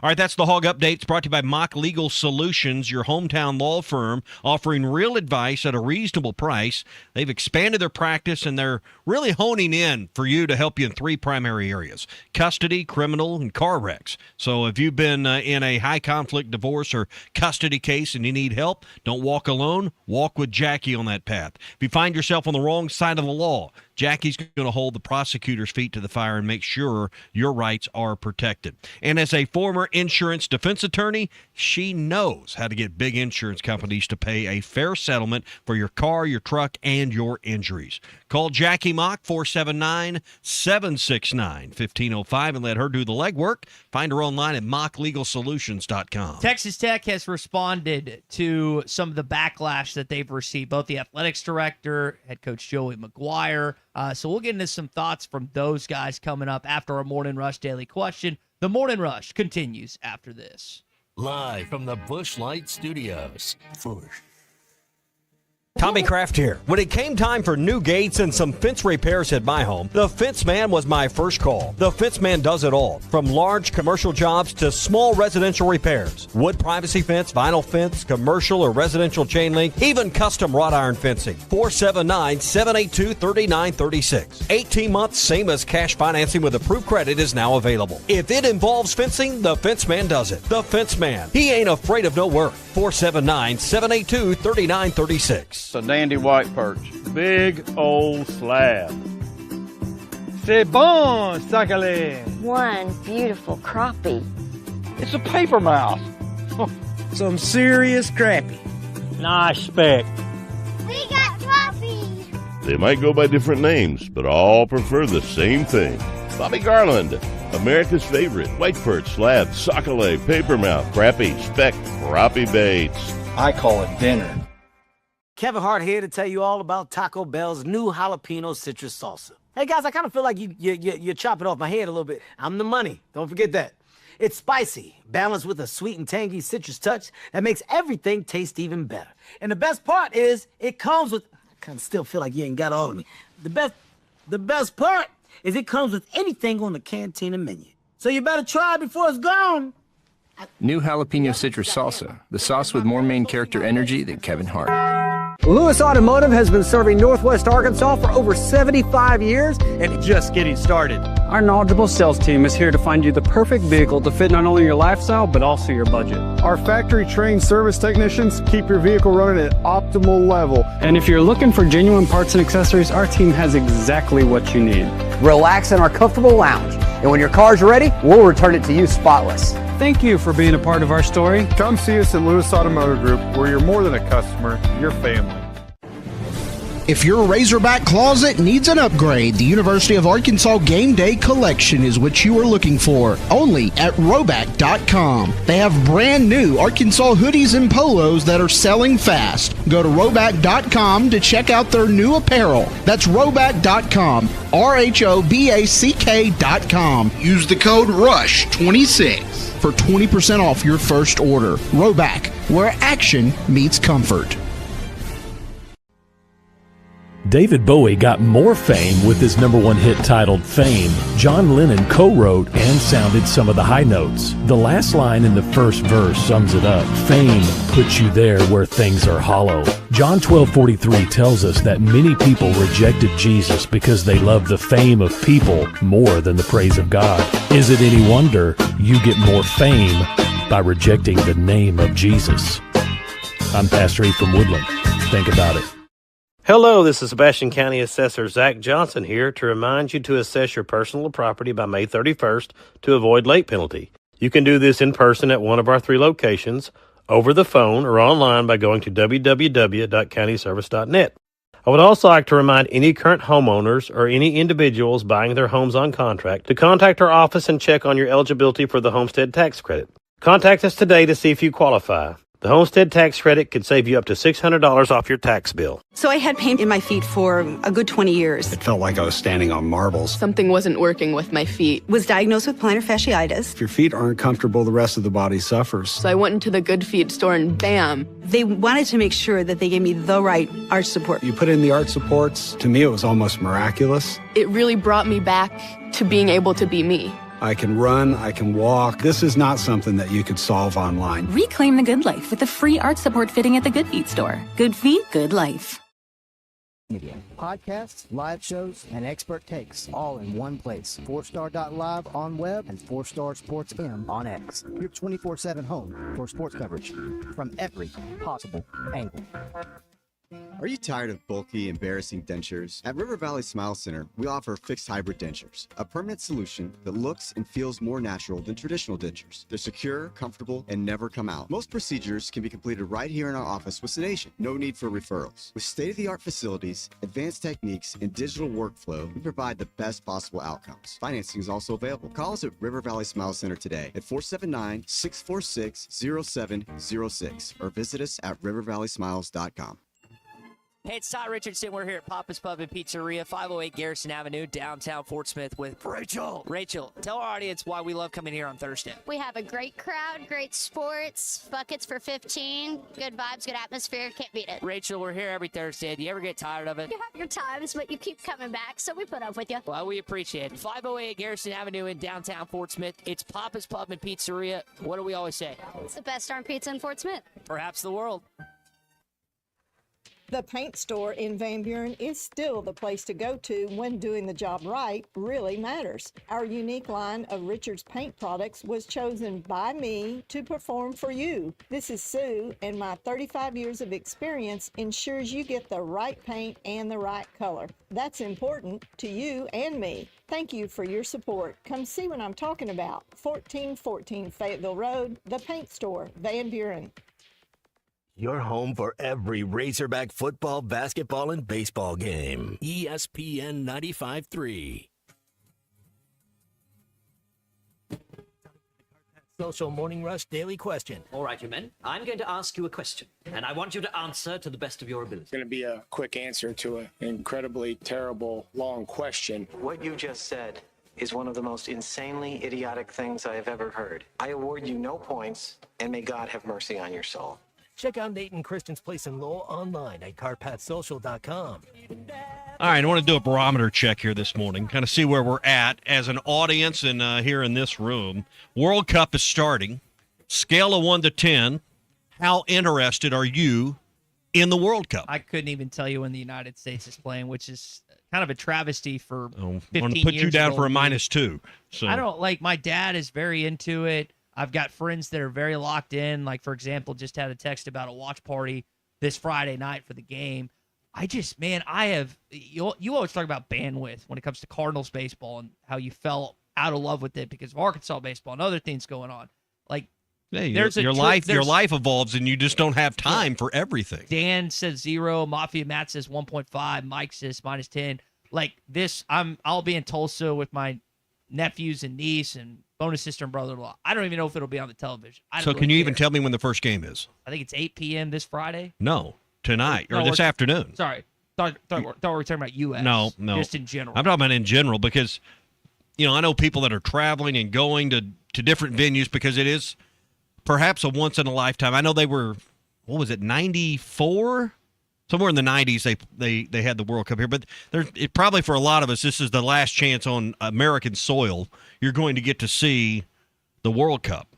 right, that's the Hog Update. It's brought to you by Mock Legal Solutions, your hometown law firm offering real advice at a reasonable price. They've expanded their practice, and they're really honing in for you to help you in 3 primary areas: custody, criminal, and car wrecks. So if you've been in a high-conflict divorce or custody case and you need help, don't walk alone. Walk with Jackie on that path. If you find yourself on the wrong side of the law, Jackie's going to hold the prosecutor's feet to the fire and make sure your rights are protected. And as a former insurance defense attorney, she knows how to get big insurance companies to pay a fair settlement for your car, your truck, and your injuries. Call Jackie Mock, 479-769-1505, and let her do the legwork. Find her online at mocklegalsolutions.com. Texas Tech has responded to some of the backlash that they've received, both the athletics director, head coach Joey McGuire. So we'll get into some thoughts from those guys coming up after our Morning Rush Daily Question. The Morning Rush continues after this. Live from the Busch Light Studios. Tommy Kraft here. When it came time for new gates and some fence repairs at my home, the Fence Man was my first call. The Fence Man does it all, from large commercial jobs to small residential repairs. Wood privacy fence, vinyl fence, commercial or residential chain link, even custom wrought iron fencing. 479-782-3936. 18 months, same as cash financing with approved credit is now available. If it involves fencing, the Fence Man does it. The Fence Man. He ain't afraid of no work. 479-782-3936. A dandy white perch. Big old slab. C'est bon, sacale. One beautiful crappie. It's a paper mouse. Some serious crappie. Nice speck. We got crappie. They might go by different names, but all prefer the same thing. Bobby Garland, America's favorite white perch, slab, sockeye, papermouth, crappie, speck, crappie baits. I call it dinner. Kevin Hart here to tell you all about Taco Bell's new jalapeno citrus salsa. Hey guys, I kind of feel like you're chopping off my head a little bit. I'm the money. Don't forget that. It's spicy, balanced with a sweet and tangy citrus touch that makes everything taste even better. And the best part is it comes with, I kind of still feel like you ain't got all of me. The best part is it comes with anything on the Cantina menu. So you better try it before it's gone. New jalapeno citrus salsa, the sauce with more main character energy than Kevin Hart. Lewis Automotive has been serving Northwest Arkansas for over 75 years and just getting started. Our knowledgeable sales team is here to find you the perfect vehicle to fit not only your lifestyle, but also your budget. Our factory-trained service technicians keep your vehicle running at optimal level. And if you're looking for genuine parts and accessories, our team has exactly what you need. Relax in our comfortable lounge, and when your car's ready, we'll return it to you spotless. Thank you for being a part of our story. Come see us at Lewis Automotive Group, where you're more than a customer, you're family. If your Razorback closet needs an upgrade, the University of Arkansas Game Day Collection is what you are looking for, only at Roback.com. They have brand new Arkansas hoodies and polos that are selling fast. Go to Roback.com to check out their new apparel. That's Roback.com, RHOBACK.com. Use the code RUSH26 for 20% off your first order. Roback, where action meets comfort. David Bowie got more fame with his #1 hit titled Fame. John Lennon co-wrote and sounded some of the high notes. The last line in the first verse sums it up. Fame puts you there where things are hollow. John 12:43 tells us that many people rejected Jesus because they loved the fame of people more than the praise of God. Is it any wonder you get more fame by rejecting the name of Jesus? I'm Pastor E from Woodland. Think about it. Hello, this is Sebastian County Assessor Zach Johnson here to remind you to assess your personal property by May 31st to avoid late penalty. You can do this in person at one of our 3 locations, over the phone, or online by going to www.countyservice.net. I would also like to remind any current homeowners or any individuals buying their homes on contract to contact our office and check on your eligibility for the homestead tax credit. Contact us today to see if you qualify. The homestead tax credit could save you up to $600 off your tax bill. So I had pain in my feet for a good 20 years. It felt like I was standing on marbles. Something wasn't working with my feet. Was diagnosed with plantar fasciitis. If your feet aren't comfortable, the rest of the body suffers. So I went into the Good Feet store and bam. They wanted to make sure that they gave me the right arch support. You put in the arch supports. To me, it was almost miraculous. It really brought me back to being able to be me. I can run, I can walk. This is not something that you could solve online. Reclaim the good life with a free arch support fitting at the Good Feet store. Good feet, good life. Podcasts, live shows, and expert takes all in one place. 4star.live on web and 4Star Sports M on X. Your 24/7 home for sports coverage from every possible angle. Are you tired of bulky, embarrassing dentures? At River Valley Smile Center, we offer fixed hybrid dentures, a permanent solution that looks and feels more natural than traditional dentures. They're secure, comfortable, and never come out. Most procedures can be completed right here in our office with sedation. No need for referrals. With state-of-the-art facilities, advanced techniques, and digital workflow, we provide the best possible outcomes. Financing is also available. Call us at River Valley Smile Center today at 479-646-0706 or visit us at rivervalleysmiles.com. Hey, it's Todd Richardson. We're here at Papa's Pub and Pizzeria, 508 Garrison Avenue, downtown Fort Smith with Rachel. Rachel, tell our audience why we love coming here on Thursday. We have a great crowd, great sports, buckets for 15, good vibes, good atmosphere. Can't beat it. Rachel, we're here every Thursday. Do you ever get tired of it? You have your times, but you keep coming back, so we put up with you. Well, we appreciate it. 508 Garrison Avenue in downtown Fort Smith. It's Papa's Pub and Pizzeria. What do we always say? It's the best darn pizza in Fort Smith. Perhaps the world. The paint store in Van Buren is still the place to go to when doing the job right really matters. Our unique line of Richards paint products was chosen by me to perform for you. This is Sue, and my 35 years of experience ensures you get the right paint and the right color. That's important to you and me. Thank you for your support. Come see what I'm talking about. 1414 Fayetteville Road, the paint store, Van Buren. Your home for every Razorback football, basketball, and baseball game. ESPN 95.3. Social Morning Rush Daily Question. All right, you men. I'm going to ask you a question, and I want you to answer to the best of your ability. It's going to be a quick answer to an incredibly terrible, long question. What you just said is one of the most insanely idiotic things I have ever heard. I award you no points, and may God have mercy on your soul. Check out Nate and Kristen's Place in Lowell online at carpatsocial.com. All right, I want to do a barometer check here this morning, kind of see where we're at as an audience and here in this room. World Cup is starting. Scale of 1 to 10, how interested are you in the World Cup? I couldn't even tell you when the United States is playing, which is kind of a travesty for 15 years. I'm going to put you down for a -2. So I don't like. My dad is very into it. I've got friends that are very locked in. Like, for example, just had a text about a watch party this Friday night for the game. I just, man, you always talk about bandwidth when it comes to Cardinals baseball and how you fell out of love with it because of Arkansas baseball and other things going on. Like, hey, your life evolves and you just don't have time for everything. Dan says 0, Mafia Matt says 1.5, Mike says -10. Like this, I'll be in Tulsa with my nephews and niece and bonus sister and brother-in-law. I don't even know if it'll be on the television. So can you even tell me when the first game is? I think it's 8 p.m. this Friday. No, tonight or this afternoon. Sorry. Thought we were talking about U.S. No. Just in general. I'm talking about in general because, I know people that are traveling and going to different venues because it is perhaps a once-in-a-lifetime. I know they were, 94? Somewhere in the 90s, they had the World Cup here, but probably for a lot of us, this is the last chance on American soil you're going to get to see the World Cup.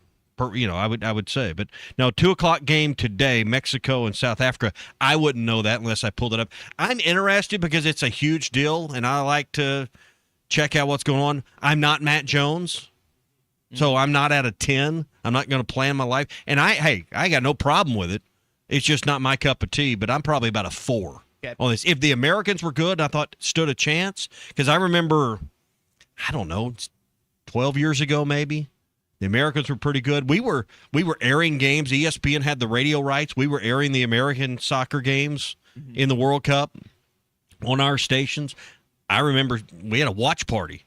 I would say, but no, 2:00 game today, Mexico and South Africa. I wouldn't know that unless I pulled it up. I'm interested because it's a huge deal, and I like to check out what's going on. I'm not Matt Jones, so I'm not at a 10. I'm not going to plan my life, and I got no problem with it. It's just not my cup of tea, but I'm probably about a 4 on this. If the Americans were good, I thought stood a chance. Because I remember, 12 years ago maybe, the Americans were pretty good. We were airing games. ESPN had the radio rights. We were airing the American soccer games in the World Cup on our stations. I remember we had a watch party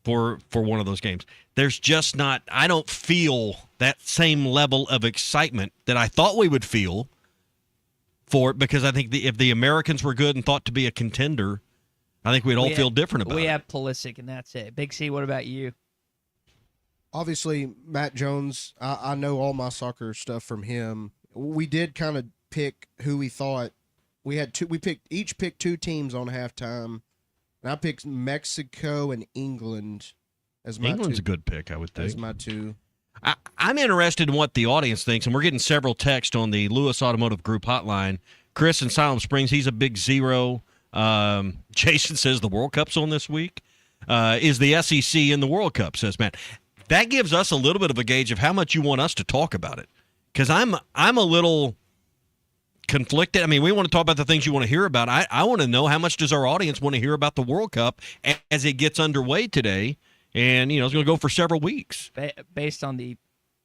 for one of those games. There's just not, I don't feel that same level of excitement that I thought we would feel for it because I think if the Americans were good and thought to be a contender, I think we'd all feel different about it. We have Pulisic, and that's it. Big C, what about you? Obviously, Matt Jones, I know all my soccer stuff from him. We did kind of pick who we thought. Each picked 2 teams on halftime. And I picked Mexico and England as my England's 2. a good pick, I would think. As my 2. I'm interested in what the audience thinks, and we're getting several texts on the Lewis Automotive Group hotline. Chris in Salem Springs, he's a big 0. Jason says the World Cup's on this week. Is the SEC in the World Cup, says Matt. That gives us a little bit of a gauge of how much you want us to talk about it. Because I'm a little conflicted. I mean, we want to talk about the things you want to hear about. I want to know how much does our audience want to hear about the World Cup as it gets underway today. And, it's going to go for several weeks. Based on the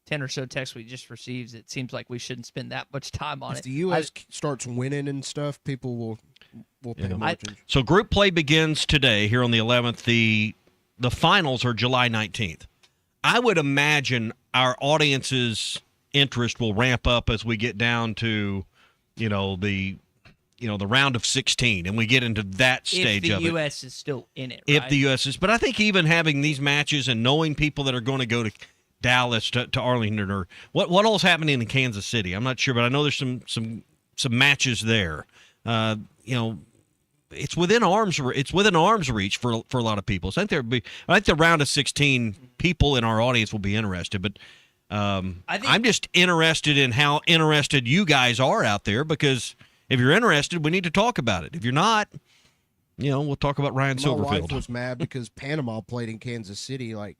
10 or so texts we just received, it seems like we shouldn't spend that much time on it. If the U.S. starts winning and stuff, people will pay more attention. So group play begins today here on the 11th. The finals are July 19th. I would imagine our audience's interest will ramp up as we get down to, the the round of 16, and we get into that stage of it. If the U.S. is still in it, If right? the U.S. is, but I think even having these matches and knowing people that are going to go to Dallas, to Arlington, or what all's happening in Kansas City, I'm not sure, but I know there's some matches there. It's within arm's reach for a lot of people. So I think the round of 16 people in our audience will be interested, but I'm just interested in how interested you guys are out there, because if you're interested, we need to talk about it. If you're not, we'll talk about Ryan Silverfield. My wife was mad because Panama played in Kansas City like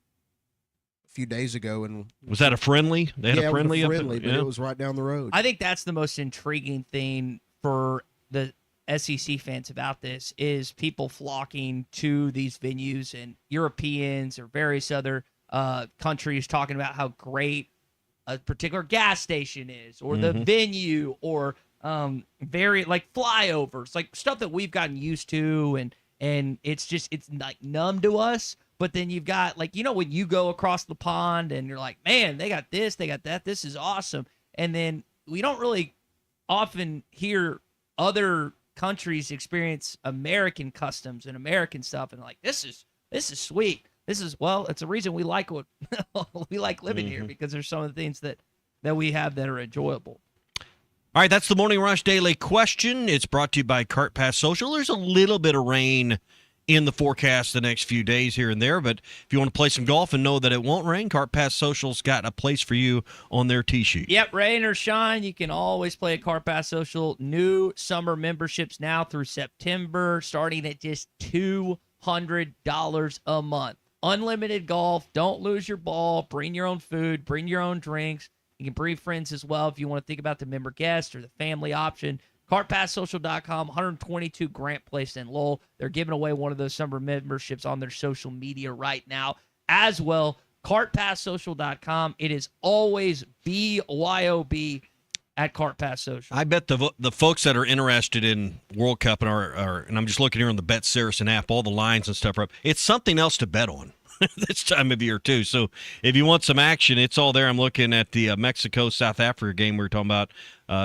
a few days ago, and was that a friendly? They had a friendly, but it was right down the road. I think that's the most intriguing thing for the SEC fans about this is people flocking to these venues, and Europeans or various other countries talking about how great a particular gas station is, or the venue, or very like flyovers, like stuff that we've gotten used to, and it's like numb to us. But then you've got like, when you go across the pond and you're like, man, they got this, they got that, this is awesome. And then we don't really often hear other countries experience American customs and American stuff, and like, this is sweet. This is, it's a reason we like we like living here, because there's some of the things that we have that are enjoyable. All right, that's the Morning Rush Daily Question. It's brought to you by Kart Pass Social. There's a little bit of rain in the forecast the next few days here and there, but if you want to play some golf and know that it won't rain, Kart Pass Social's got a place for you on their tee sheet. Yep, rain or shine, you can always play at Kart Pass Social. New summer memberships now through September, starting at just $200 a month. Unlimited golf, don't lose your ball, bring your own food, bring your own drinks. You can bring friends as well if you want to think about the member guest or the family option. CartPassSocial.com, 122 Grant Place in Lowell. They're giving away one of those summer memberships on their social media right now as well. CartPassSocial.com. It is always BYOB at CartPass Social. I bet the folks that are interested in World Cup and and I'm just looking here on the Bet Saracen app, all the lines and stuff are up. It's something else to bet on this time of year too. So if you want some action, it's all there. I'm looking at the Mexico-South Africa game we were talking about.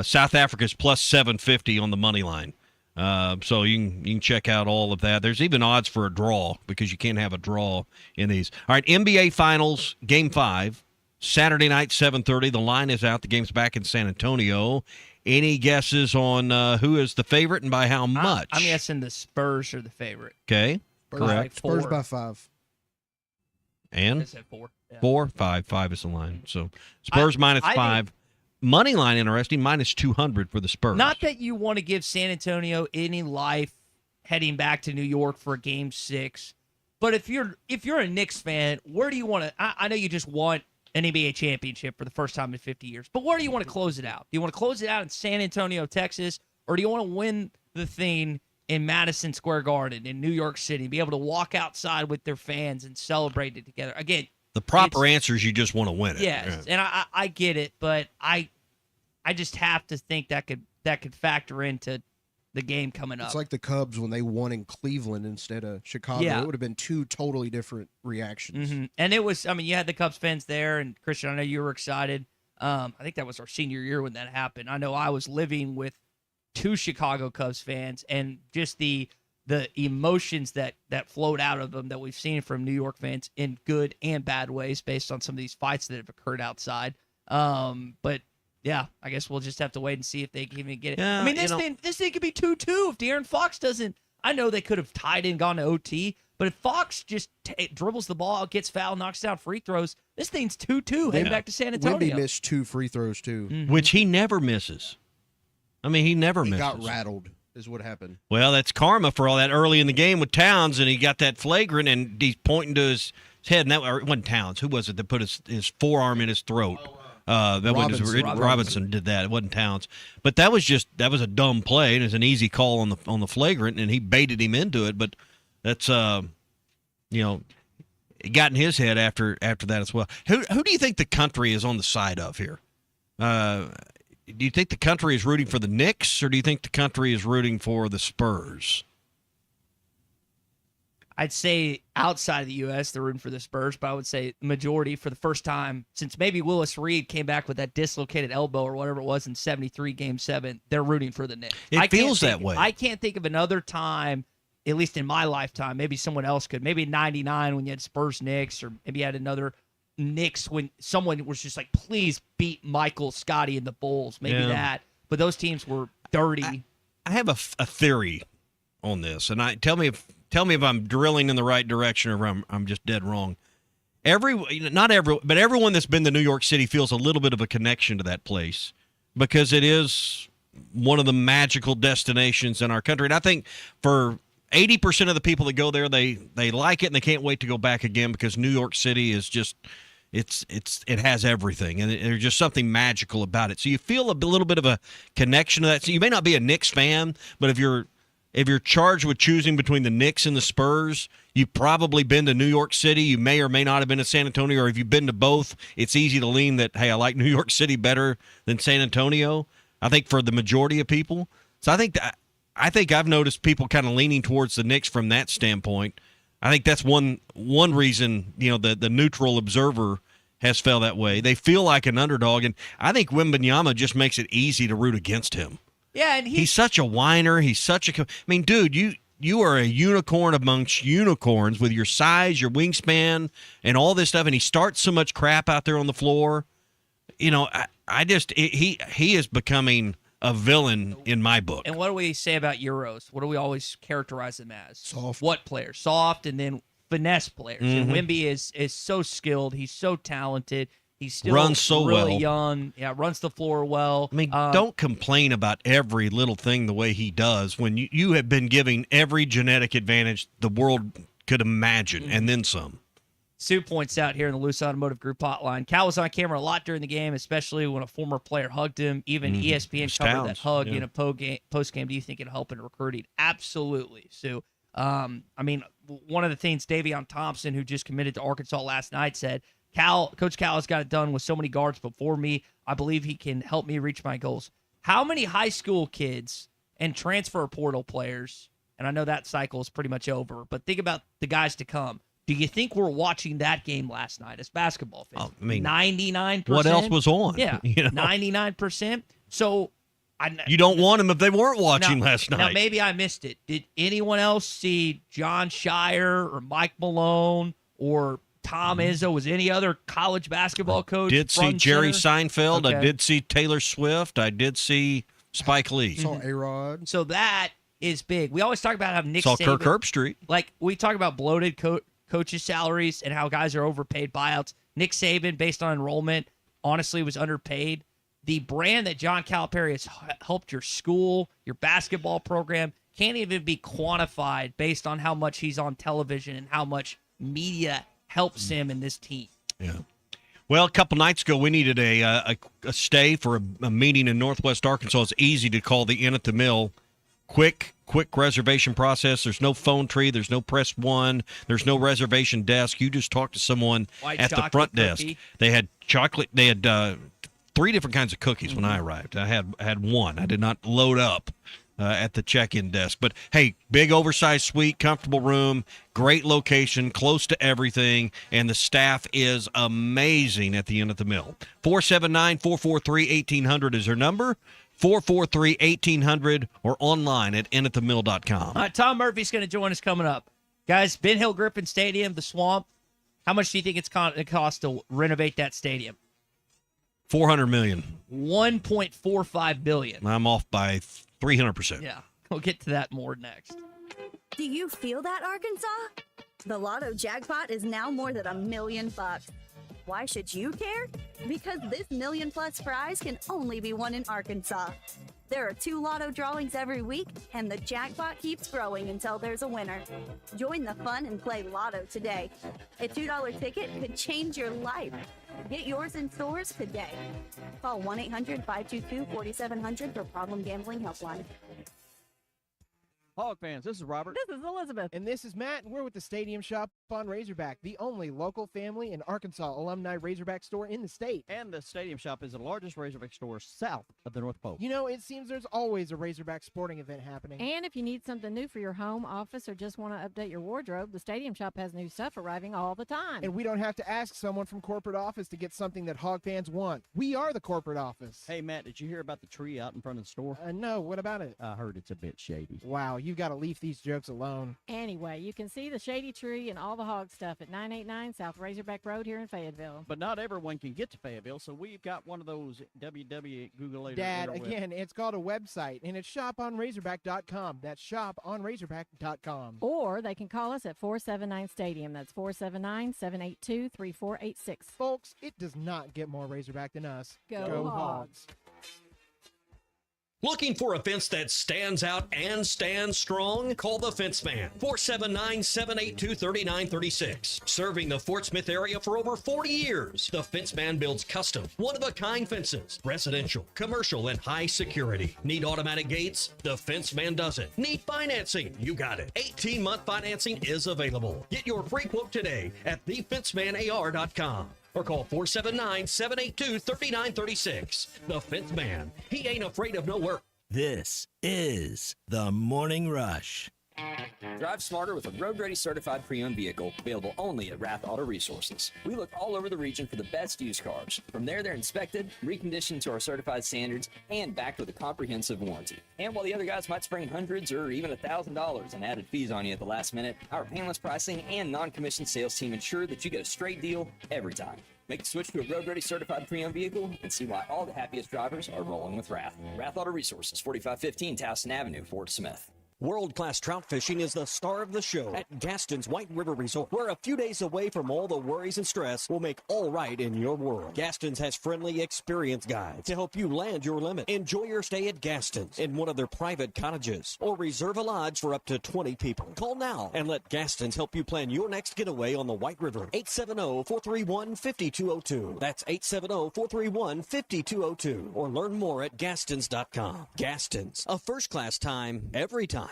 South Africa's plus 750 on the money line. So you can check out all of that. There's even odds for a draw, because you can't have a draw in these. All right, NBA Finals, Game 5, Saturday night, 7:30. The line is out. The game's back in San Antonio. Any guesses on who is the favorite and by how much? I'm guessing the Spurs are the favorite. Okay, correct. Spurs by 5. And? I said 4. Yeah. 4, 5. 5 is the line. So Spurs minus 5. Money line, interesting, minus 200 for the Spurs. Not that you want to give San Antonio any life heading back to New York for Game 6, but if you're a Knicks fan, where do you want to? I know you just want an NBA championship for the first time in 50 years, but where do you want to close it out? Do you want to close it out in San Antonio, Texas, or do you want to win the thing in Madison Square Garden in New York City, be able to walk outside with their fans and celebrate it together? Again, the proper answer is you just want to win it. Yes, yeah. And I get it, but I just have to think that could factor into the game coming up. It's like the Cubs when they won in Cleveland instead of Chicago. Yeah. It would have been two totally different reactions. Mm-hmm. And it was, you had the Cubs fans there, and Christian, I know you were excited. I think that was our senior year when that happened. I know I was living with 2 Chicago Cubs fans, and just the emotions that flowed out of them that we've seen from New York fans in good and bad ways based on some of these fights that have occurred outside. But yeah, I guess we'll just have to wait and see if they can even get it. Yeah, this thing could be 2-2 if De'Aaron Fox doesn't. I know they could have tied and gone to OT, but if Fox just dribbles the ball, gets fouled, knocks down free throws, this thing's 2-2 heading back to San Antonio. Wemby missed 2 free throws too, which he never misses. He never misses. He got rattled is what happened. Well, that's karma for all that early in the game with Towns, and he got that flagrant, and he's pointing to his head. And it wasn't Towns. Who was it that put his forearm in his throat? Robinson did that. It wasn't Towns, but that was a dumb play, and it's an easy call on the flagrant, and he baited him into it. But that's it got in his head after that as well. Who do you think the country is on the side of here? Do you think the country is rooting for the Knicks, or do you think the country is rooting for the Spurs? I'd say outside of the U.S., they're rooting for the Spurs, but I would say the majority for the first time since maybe Willis Reed came back with that dislocated elbow or whatever it was in 73 Game 7, they're rooting for the Knicks. It feels that way. I can't think of another time, at least in my lifetime, maybe someone else could. Maybe in 99 when you had Spurs-Knicks, or maybe you had another Knicks when someone was just like, please beat Michael, Scotty, and the Bulls. Maybe that. But those teams were dirty. I have a theory on this, and tell me if I'm drilling in the right direction or if I'm just dead wrong. Not everyone, but everyone that's been to New York City feels a little bit of a connection to that place because it is one of the magical destinations in our country. And I think for 80% of the people that go there, they like it and they can't wait to go back again because New York City is just it has everything, and there's just something magical about it. So you feel a little bit of a connection to that. So you may not be a Knicks fan, but if you're charged with choosing between the Knicks and the Spurs, you've probably been to New York City. You may or may not have been to San Antonio, or if you've been to both, it's easy to lean that, hey, I like New York City better than San Antonio, I think, for the majority of people. So I think I've noticed people kind of leaning towards the Knicks from that standpoint. I think that's one reason, the neutral observer has felt that way. They feel like an underdog, and I think Wembanyama just makes it easy to root against him. Yeah, and he's such a whiner. He's such a. I mean, dude, you are a unicorn amongst unicorns with your size, your wingspan, and all this stuff. And he starts so much crap out there on the floor. He is becoming a villain in my book. And what do we say about Euros? What do we always characterize them as? Soft. What players? Soft, and then finesse players. Mm-hmm. And Wemby is so skilled. He's so talented. He's still runs so really well. young. Yeah, runs the floor well. I mean, don't complain about every little thing the way he does when you have been giving every genetic advantage the world could imagine, and then some. Sue points out here in the Loose Automotive Group hotline, Cal was on camera a lot during the game, especially when a former player hugged him. Even ESPN covered that hug in a post-game. Do you think it'll help in recruiting? Absolutely, Sue. I mean, one of the things Davion Thompson, who just committed to Arkansas last night, said, Coach Cal has got it done with so many guards before me. I believe he can help me reach my goals. How many high school kids and transfer portal players, and I know that cycle is pretty much over, but think about the guys to come. Do you think we're watching that game last night as basketball fans? I mean, 99%. What else was on? Yeah, 99%. So you don't want them if they weren't watching last night. Now, maybe I missed it. Did anyone else see John Shire or Mike Malone or Tom Izzo? Was any other college basketball coach? Did see Jerry Seinfeld. Okay. I did see Taylor Swift. I did see Spike Lee. Saw A-Rod. So that is big. We always talk about how Nick saw Saban, Kirk Herbstreit. Like, we talk about bloated coaches' salaries and how guys are overpaid buyouts. Nick Saban, based on enrollment, honestly was underpaid. The brand that John Calipari has helped your school, your basketball program, can't even be quantified based on how much he's on television and how much media helps him in this team. Yeah. Well, a couple nights ago, we needed a stay for a meeting in Northwest Arkansas. It's easy to call the Inn at the Mill. Quick reservation process. There's no phone tree. There's no press one. There's no reservation desk. You just talk to someone at the front desk. They had chocolate. They had 3 different kinds of cookies when I arrived. I had one. I did not load up at the check-in desk. But, hey, big oversized suite, comfortable room, great location, close to everything, and the staff is amazing at the Inn at the Mill. 479-443-1800 is their number. 443-1800 or online at inatthemill.com. Tom Murphy's going to join us coming up. Guys, Ben Hill Griffin Stadium, the Swamp, how much do you think it's going to cost to renovate that stadium? $400 million. $1.45 billion. I'm off by 300%. Yeah, we'll get to that more next. Do you feel that, Arkansas? The Lotto jackpot is now more than $1 million. Why should you care? Because this $1 million+ prize can only be won in Arkansas. There are 2 Lotto drawings every week, and the jackpot keeps growing until there's a winner. Join the fun and play Lotto today. A $2 ticket could change your life. Get yours in stores today. Call 1-800-522-4700 for Problem Gambling Helpline. Hog fans, this is Robert. This is Elizabeth. And this is Matt, and we're with the Stadium Shop Shop on Razorback, the only local family and Arkansas alumni Razorback store in the state. And the Stadium Shop is the largest Razorback store south of the North Pole. You know, it seems there's always a Razorback sporting event happening. And if you need something new for your home, office, or just want to update your wardrobe, the Stadium Shop has new stuff arriving all the time. And we don't have to ask someone from corporate office to get something that Hog fans want. We are the corporate office. Hey, Matt, did you hear about the tree out in front of the store? No, what about it? I heard it's a bit shady. Wow, you've got to leave these jokes alone. Anyway, you can see the shady tree and all the hog stuff at 989 South Razorback Road here in Fayetteville. But not everyone can get to Fayetteville, so we've got one of those www. Dad, again, it's called a website, and it's shoponrazorback.com. That's shoponrazorback.com. Or they can call us at 479 Stadium. That's 479-782-3486. Folks, it does not get more Razorback than us. Go Hogs. Looking for a fence that stands out and stands strong? Call the Fence Man, 479-782-3936. Serving the Fort Smith area for over 40 years, the Fence Man builds custom, one-of-a-kind fences, residential, commercial, and high security. Need automatic gates? The Fence Man does it. Need financing? You got it. 18-month financing is available. Get your free quote today at thefencemanar.com. Or call 479-782-3936. The Fence Man. He ain't afraid of no work. This is the Morning Rush. Drive smarter with a road-ready certified pre-owned vehicle available only at Rath Auto Resources. We look all over the region for the best used cars. From there, they're inspected, reconditioned to our certified standards, and backed with a comprehensive warranty. And while the other guys might spring hundreds or even $1,000 in added fees on you at the last minute, our painless pricing and non-commissioned sales team ensure that you get a straight deal every time. Make the switch to a road-ready certified pre-owned vehicle and see why all the happiest drivers are rolling with Rath. Rath Auto Resources, 4515 Towson Avenue, Fort Smith. World-class trout fishing is the star of the show at Gaston's White River Resort, where a few days away from all the worries and stress will make all right in your world. Gaston's has friendly, experienced guides to help you land your limit. Enjoy your stay at Gaston's in one of their private cottages, or reserve a lodge for up to 20 people. Call now and let Gaston's help you plan your next getaway on the White River. 870-431-5202. That's 870-431-5202. Or learn more at Gastons.com. Gaston's, a first-class time, every time.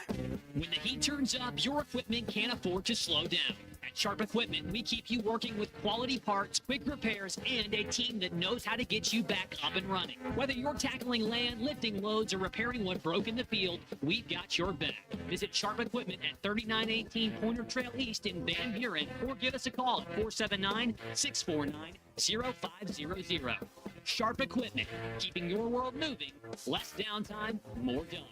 When the heat turns up, your equipment can't afford to slow down. At Sharp Equipment, we keep you working with quality parts, quick repairs, and a team that knows how to get you back up and running. Whether you're tackling land, lifting loads, or repairing what broke in the field, we've got your back. Visit Sharp Equipment at 3918 Pointer Trail East in Van Buren, or give us a call at 479-649-0500. Sharp Equipment, keeping your world moving, less downtime, more done.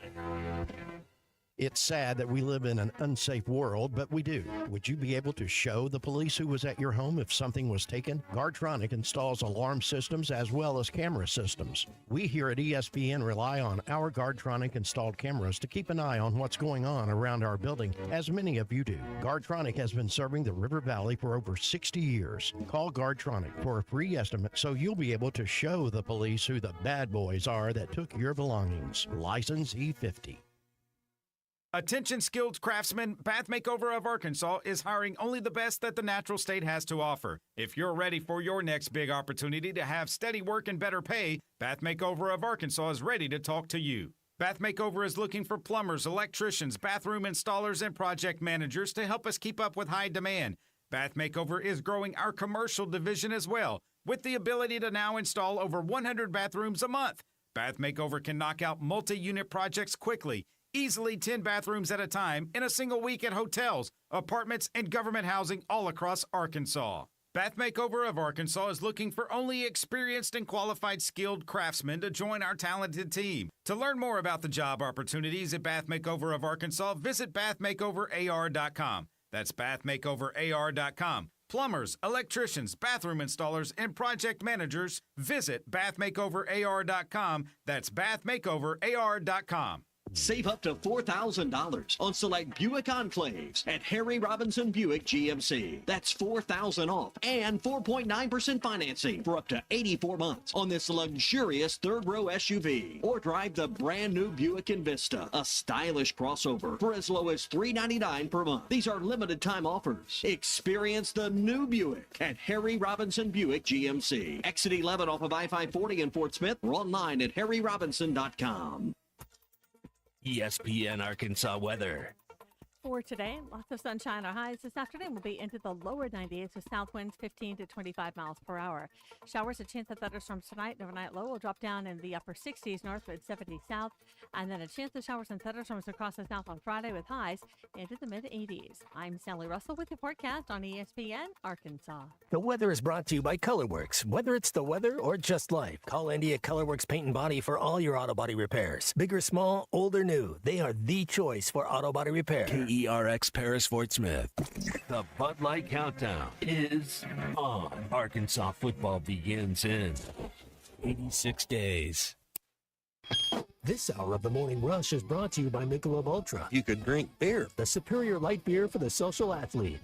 It's sad that we live in an unsafe world, but we do. Would you be able to show the police who was at your home if something was taken? Guardtronic installs alarm systems as well as camera systems. We here at ESPN rely on our Guardtronic installed cameras to keep an eye on what's going on around our building, as many of you do. Guardtronic has been serving the River Valley for over 60 years. Call Guardtronic for a free estimate so you'll be able to show the police who the bad boys are that took your belongings. License E50. Attention skilled craftsmen, Bath Makeover of Arkansas is hiring only the best that the natural state has to offer. If you're ready for your next big opportunity to have steady work and better pay, Bath Makeover of Arkansas is ready to talk to you. Bath Makeover is looking for plumbers, electricians, bathroom installers, and project managers to help us keep up with high demand. Bath Makeover is growing our commercial division as well, with the ability to now install over 100 bathrooms a month. Bath Makeover can knock out multi-unit projects quickly, easily 10 bathrooms at a time in a single week at hotels, apartments, and government housing all across Arkansas. Bath Makeover of Arkansas is looking for only experienced and qualified skilled craftsmen to join our talented team. To learn more about the job opportunities at Bath Makeover of Arkansas, visit bathmakeoverar.com. That's bathmakeoverar.com. Plumbers, electricians, bathroom installers, and project managers, visit bathmakeoverar.com. That's bathmakeoverar.com. Save up to $4,000 on select Buick Enclaves at Harry Robinson Buick GMC. That's $4,000 off and 4.9% financing for up to 84 months on this luxurious third-row SUV. Or drive the brand-new Buick Envista, a stylish crossover, for as low as $399 per month. These are limited-time offers. Experience the new Buick at Harry Robinson Buick GMC. Exit 11 off of I-540 in Fort Smith, or online at harryrobinson.com. ESPN Arkansas weather. For today, lots of sunshine. Our highs this afternoon will be into the lower 90s with south winds 15 to 25 miles per hour. Showers, a chance of thunderstorms tonight. An overnight low will drop down in the upper 60s, northward 70 south. And then a chance of showers and thunderstorms across the south on Friday with highs into the mid 80s. I'm Sally Russell with your forecast on ESPN Arkansas. The weather is brought to you by Colorworks. Whether it's the weather or just life, call Andy at Colorworks Paint and Body for all your auto body repairs. Big or small, old or new, they are the choice for auto body repair. KERX Paris Fort Smith. The Bud Light Countdown is on. Arkansas football begins in 86 days. This hour of the Morning Rush is brought to you by Michelob Ultra. You could drink beer. The superior light beer for the social athlete.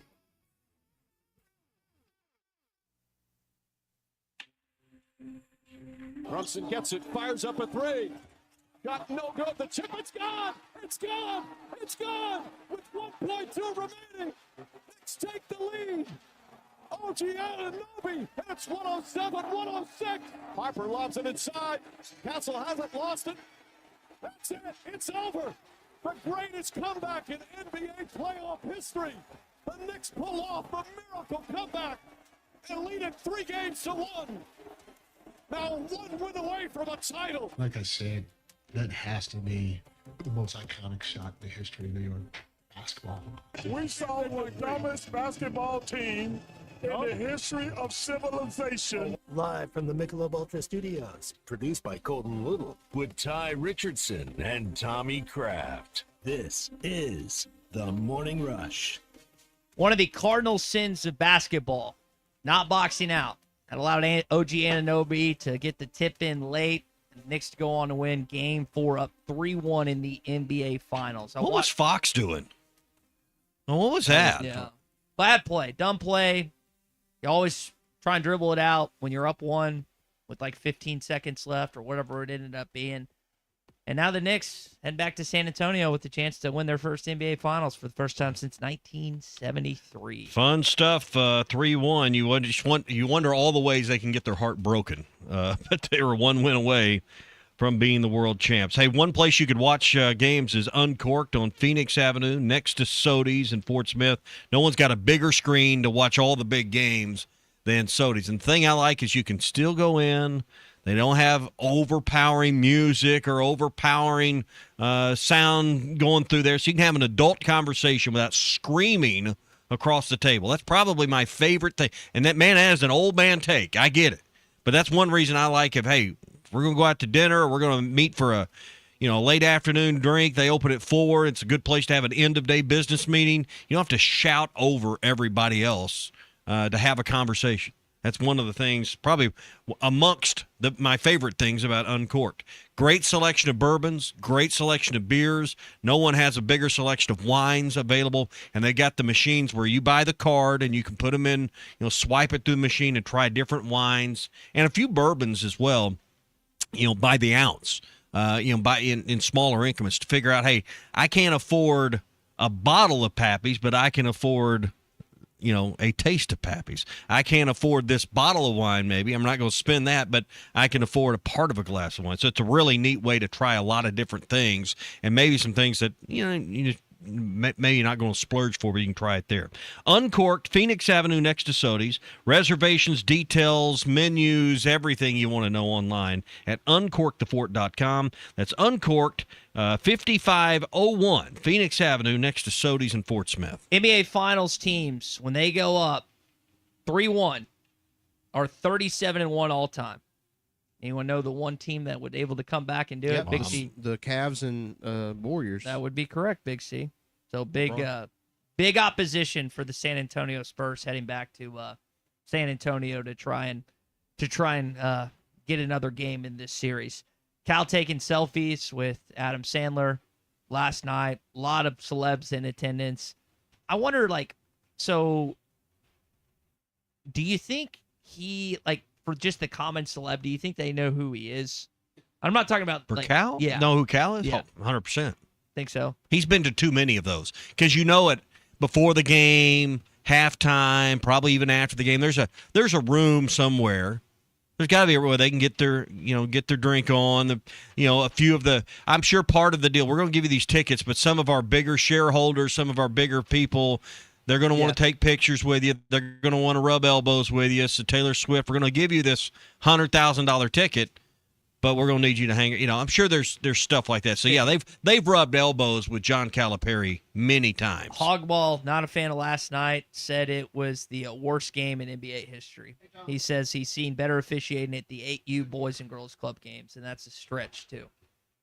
Brunson gets it, fires up a three. Got no good. The chip, it's gone. It's gone. It's gone. With 1.2 remaining. Knicks take the lead. OG Anunoby, and it's 107-106. Harper lobs it inside. Castle hasn't lost it. That's it. It's over. The greatest comeback in NBA playoff history. The Knicks pull off a miracle comeback and lead it 3-1. Now 1 win away from a title. Like I said, that has to be the most iconic shot in the history of New York basketball. We saw the dumbest basketball team in the history of civilization. Live from the Michelob Ultra Studios. Produced by Colton Little with Ty Richardson and Tommy Kraft. This is the Morning Rush. One of the cardinal sins of basketball, not boxing out. That allowed OG Anunoby to get the tip in late. And the Knicks to go on to win Game 4 up 3-1 in the NBA Finals. What was Fox doing? Well, what was that? Yeah. Bad play. Dumb play. You always try and dribble it out when you're up 1 with like 15 seconds left or whatever it ended up being. And now the Knicks head back to San Antonio with the chance to win their first NBA Finals for the first time since 1973. Fun stuff. 3-1. You wonder all the ways they can get their heart broken. But they were 1 win away from being the world champs. Hey, one place you could watch games is Uncorked on Phoenix Avenue next to Sody's in Fort Smith. No one's got a bigger screen to watch all the big games than Sody's. And the thing I like is you can still go in. They don't have overpowering music or overpowering sound going through there. So you can have an adult conversation without screaming across the table. That's probably my favorite thing. And that has an old man take. I get it. But that's one reason I like it. Hey, we're going to go out to dinner or we're going to meet for a late afternoon drink. They open at 4. It's a good place to have an end-of-day business meeting. You don't have to shout over everybody else to have a conversation. That's one of the things, probably amongst my favorite things about Uncorked. Great selection of bourbons, great selection of beers. No one has a bigger selection of wines available, and they got the machines where you buy the card and you can put them in, swipe it through the machine and try different wines and a few bourbons as well. By the ounce. By in smaller increments to figure out, hey, I can't afford a bottle of Pappy's, but I can afford a taste of Pappy's. I can't afford this bottle of wine, maybe. I'm not going to spend that, but I can afford a part of a glass of wine. So it's a really neat way to try a lot of different things and maybe some things that, you just maybe not going to splurge for, but you can try it there. Uncorked, Phoenix Avenue next to Sody's. Reservations, details, menus, everything you want to know online at uncorkedthefort.com. That's Uncorked, 5501 Phoenix Avenue next to Sody's in Fort Smith. NBA Finals teams, when they go up 3-1, are 37-1 all time. Anyone know the one team that would able to come back and do it? Big C. The Cavs and Warriors. That would be correct, Big C. So big opposition for the San Antonio Spurs heading back to San Antonio to try and get another game in this series. Cal taking selfies with Adam Sandler last night. A lot of celebs in attendance. I wonder, so do you think he, for just the common celeb, do you think they know who he is? I'm not talking about for Cal. Yeah, know who Cal is? Yeah. 100%. Think so. He's been to too many of those because it before the game, halftime, probably even after the game. There's a room somewhere There's got to be a where they can get their drink on. A few of the. I'm sure part of the deal. We're going to give you these tickets, but some of our bigger shareholders, some of our bigger people, they're going to want to take pictures with you. They're going to want to rub elbows with you. So Taylor Swift, we're going to give you this $100,000 ticket, but we're going to need you to hang. I'm sure there's stuff like that. So yeah, they've rubbed elbows with John Calipari many times. Hogball, not a fan of last night, said it was the worst game in NBA history. He says he's seen better officiating at the 8U Boys and Girls Club games, and that's a stretch too.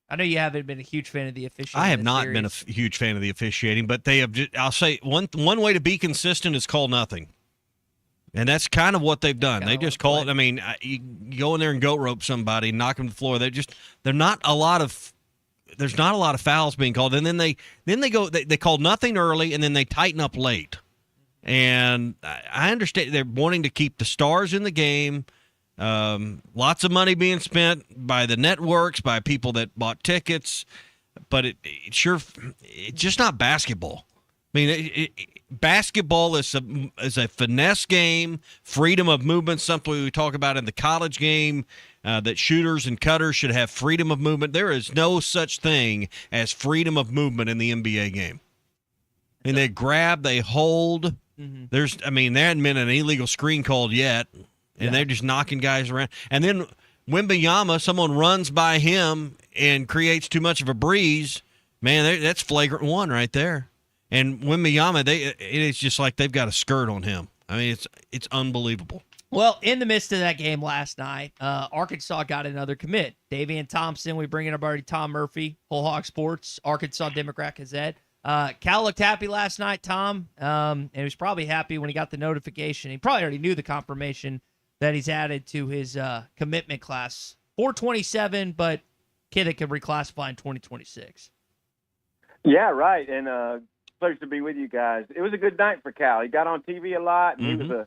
I know you haven't been a huge fan of the officiating. I have not been a huge fan of the officiating, but they have. I'll say one way to be consistent is call nothing, and that's kind of what they've done. They just call it. I mean, you go in there and goat rope somebody, knock them to the floor. They're not a lot of. There's not a lot of fouls being called, and then they call nothing early, and then they tighten up late. And I understand they're wanting to keep the stars in the game. Lots of money being spent by the networks, by people that bought tickets, but it's just not basketball. I mean, basketball is a finesse game, freedom of movement, something we talk about in the college game, that shooters and cutters should have freedom of movement. There is no such thing as freedom of movement in the NBA game. And they grab, they hold. Mm-hmm. There hadn't been an illegal screen called yet. And they're just knocking guys around. And then Wembanyama, someone runs by him and creates too much of a breeze. Man, that's flagrant one right there. And Wembanyama, it is just like they've got a skirt on him. I mean, it's unbelievable. Well, in the midst of that game last night, Arkansas got another commit. Davion Thompson, we bring in our buddy Tom Murphy, Whole Hog Sports, Arkansas Democrat Gazette. Cal looked happy last night, Tom, and he was probably happy when he got the notification. He probably already knew the confirmation that he's added to his commitment class. 427, but kid that could reclassify in 2026. Yeah, right. And pleasure to be with you guys. It was a good night for Cal. He got on TV a lot, and he was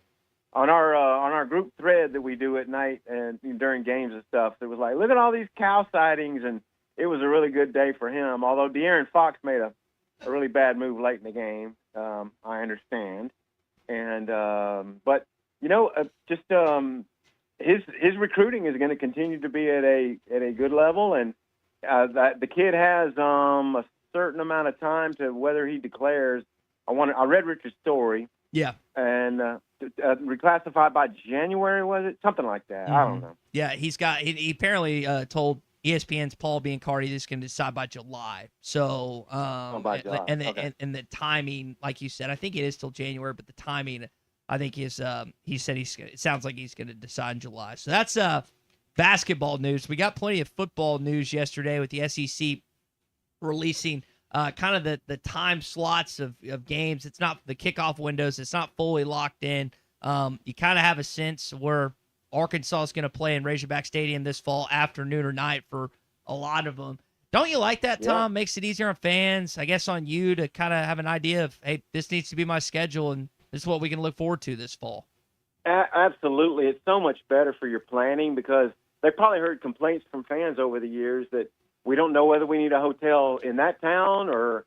on our group thread that we do at night and during games and stuff. It was like, look at all these Cal sightings, and it was a really good day for him. Although De'Aaron Fox made a really bad move late in the game, I understand. And but his recruiting is going to continue to be at a good level, and that the kid has a certain amount of time to whether he declares. I read Richard's story. Yeah. And reclassified by January, was it? Something like that. I don't know. Yeah, he apparently told ESPN's Paul Biancardi this can decide by July. So by July. And the timing, like you said, I think it is till January, but the timing, I think is he said it sounds like he's going to decide in July. So that's basketball news. We got plenty of football news yesterday with the SEC releasing kind of the time slots of games. It's not the kickoff windows. It's not fully locked in. You kind of have a sense where Arkansas is going to play in Razorback Stadium this fall, afternoon or night for a lot of them. Don't you like that, Tom? Yeah. Makes it easier on fans, I guess, on you to kind of have an idea of, hey, this needs to be my schedule, and this is what we can look forward to this fall. Absolutely. It's so much better for your planning because they probably heard complaints from fans over the years that we don't know whether we need a hotel in that town or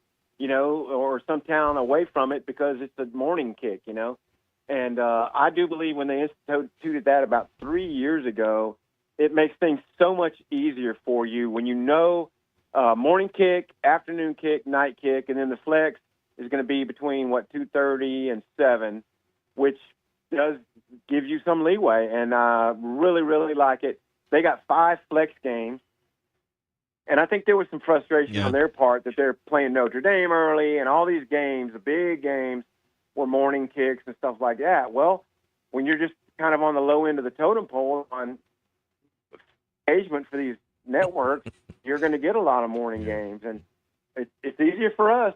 some town away from it because it's a morning kick, And I do believe when they instituted that about 3 years ago, it makes things so much easier for you when you know morning kick, afternoon kick, night kick, and then the flex is going to be between, 2:30 and 7, which does give you some leeway. And I really, really like it. They got 5 flex games. And I think there was some frustration on their part that they're playing Notre Dame early and all these games, the big games, were morning kicks and stuff like that. Well, when you're just kind of on the low end of the totem pole on engagement for these networks, you're going to get a lot of morning games. And it's easier for us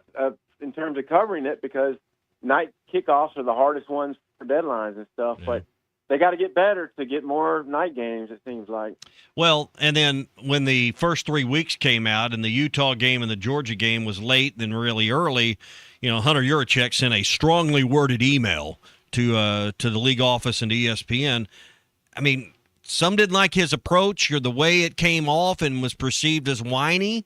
in terms of covering it because night kickoffs are the hardest ones for deadlines and stuff. Yeah. But they got to get better to get more night games, it seems like. Well, and then when the first 3 weeks came out and the Utah game and the Georgia game was late then really early, Hunter Yurachek sent a strongly worded email to the league office and to ESPN. I mean, some didn't like his approach or the way it came off and was perceived as whiny,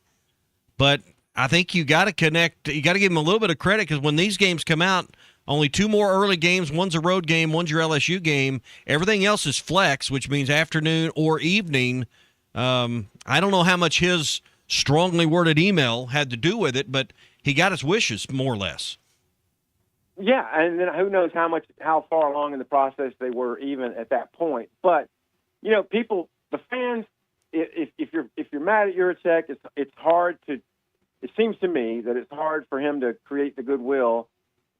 but I think you got to connect. You got to give him a little bit of credit because when these games come out, Only 2 more early games. One's a road game, one's your LSU game. Everything else is flex, which means afternoon or evening. I don't know how much his strongly worded email had to do with it, but he got his wishes, more or less. Yeah, and then who knows how far along in the process they were even at that point. But people, the fans, if you're mad at Yurachek, it's hard to. It seems to me that it's hard for him to create the goodwill.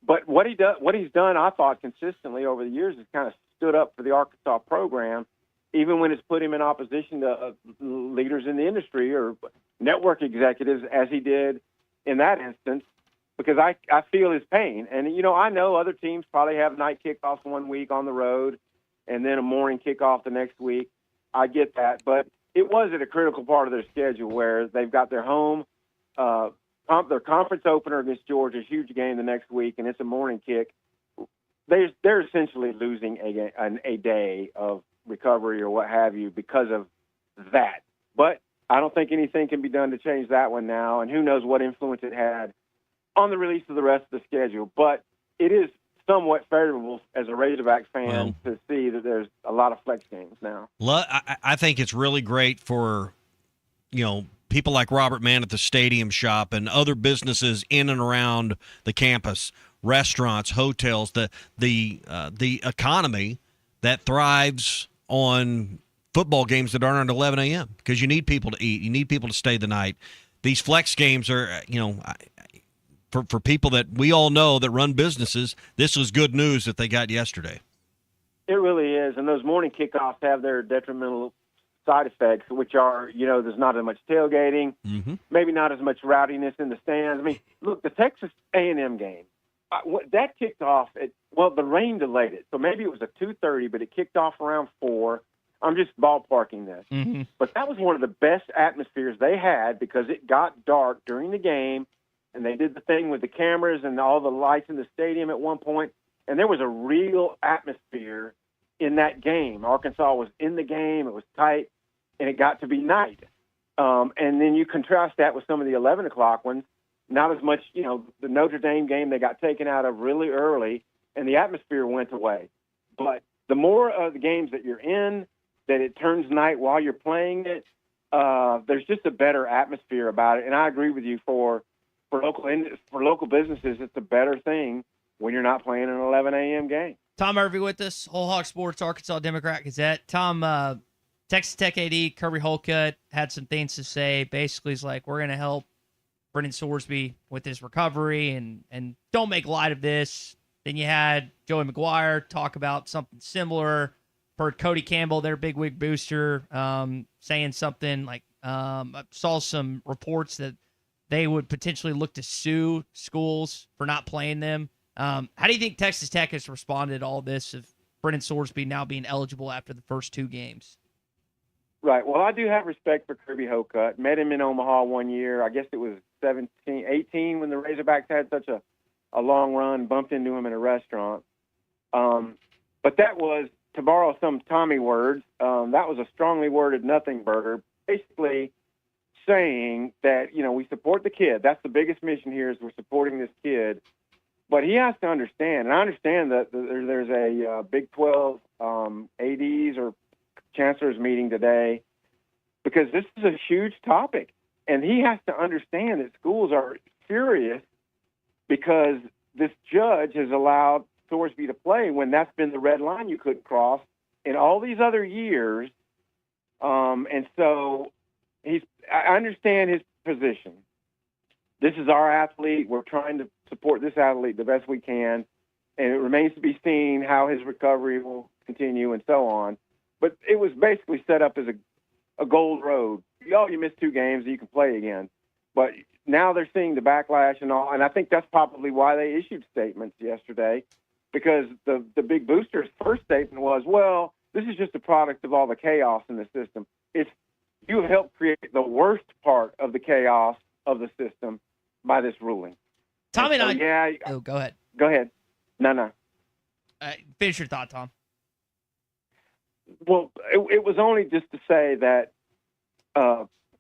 But what he's done, I thought consistently over the years, is kind of stood up for the Arkansas program, even when it's put him in opposition to leaders in the industry or network executives, as he did in that instance. Because I feel his pain. And, I know other teams probably have night kickoffs one week on the road and then a morning kickoff the next week. I get that. But it was at a critical part of their schedule where they've got their home, their conference opener against Georgia, huge game the next week, and it's a morning kick. They're essentially losing a day of recovery or what have you because of that. But I don't think anything can be done to change that one now, and who knows what influence it had on the release of the rest of the schedule. But it is somewhat favorable as a Razorback fan to see that there's a lot of flex games now. I think it's really great for, people like Robert Mann at the Stadium Shop and other businesses in and around the campus, restaurants, hotels, the economy that thrives on football games that aren't at 11 a.m. because you need people to eat. You need people to stay the night. These flex games are, for people that we all know that run businesses, this was good news that they got yesterday. It really is. And those morning kickoffs have their detrimental side effects, which are, there's not as much tailgating, maybe not as much rowdiness in the stands. I mean, look, the Texas A&M game, that kicked off the rain delayed it. So maybe it was a 2:30, but it kicked off around 4. I'm just ballparking this. But that was one of the best atmospheres they had because it got dark during the game, and they did the thing with the cameras and all the lights in the stadium at one point, and there was a real atmosphere in that game. Arkansas was in the game. It was tight, and it got to be night. And then you contrast that with some of the 11 o'clock ones. Not as much, the Notre Dame game, they got taken out of really early, and the atmosphere went away. But the more of the games that you're in, that it turns night while you're playing it, there's just a better atmosphere about it. And I agree with you for local businesses, it's a better thing when you're not playing an 11 a.m. game. Tom Murphy with us, Whole Hog Sports, Arkansas Democrat Gazette. Tom, Texas Tech AD Kirby Holcutt had some things to say. Basically, he's like, we're going to help Brendan Sorsby with his recovery and don't make light of this. Then you had Joey McGuire talk about something similar. Heard Cody Campbell, their big wig booster, saying something like, I saw some reports that they would potentially look to sue schools for not playing them. How do you think Texas Tech has responded to all this of Brendan Sorsby now being eligible after the first 2 games? Right. Well, I do have respect for Kirby Holcutt. Met him in Omaha one year. I guess it was 18 when the Razorbacks had such a long run, bumped into him in a restaurant. But that was, to borrow some Tommy words, that was a strongly worded nothing burger, basically saying that, we support the kid. That's the biggest mission here is we're supporting this kid. But he has to understand, and I understand that there's a Big 12 ADs or chancellors meeting today because this is a huge topic. And he has to understand that schools are furious because this judge has allowed Sorsby to play when that's been the red line you couldn't cross in all these other years. And so I understand his position. This is our athlete. We're trying to support this athlete the best we can, and it remains to be seen how his recovery will continue and so on. But it was basically set up as a gold road. You missed 2 games, you can play again. But now they're seeing the backlash and all, and I think that's probably why they issued statements yesterday, because the big boosters' first statement was, well, this is just a product of all the chaos in the system. You have helped create the worst part of the chaos of the system by this ruling. Tommy and I... Oh, go ahead. Go ahead. No. Finish your thought, Tom. Well, it was only just to say that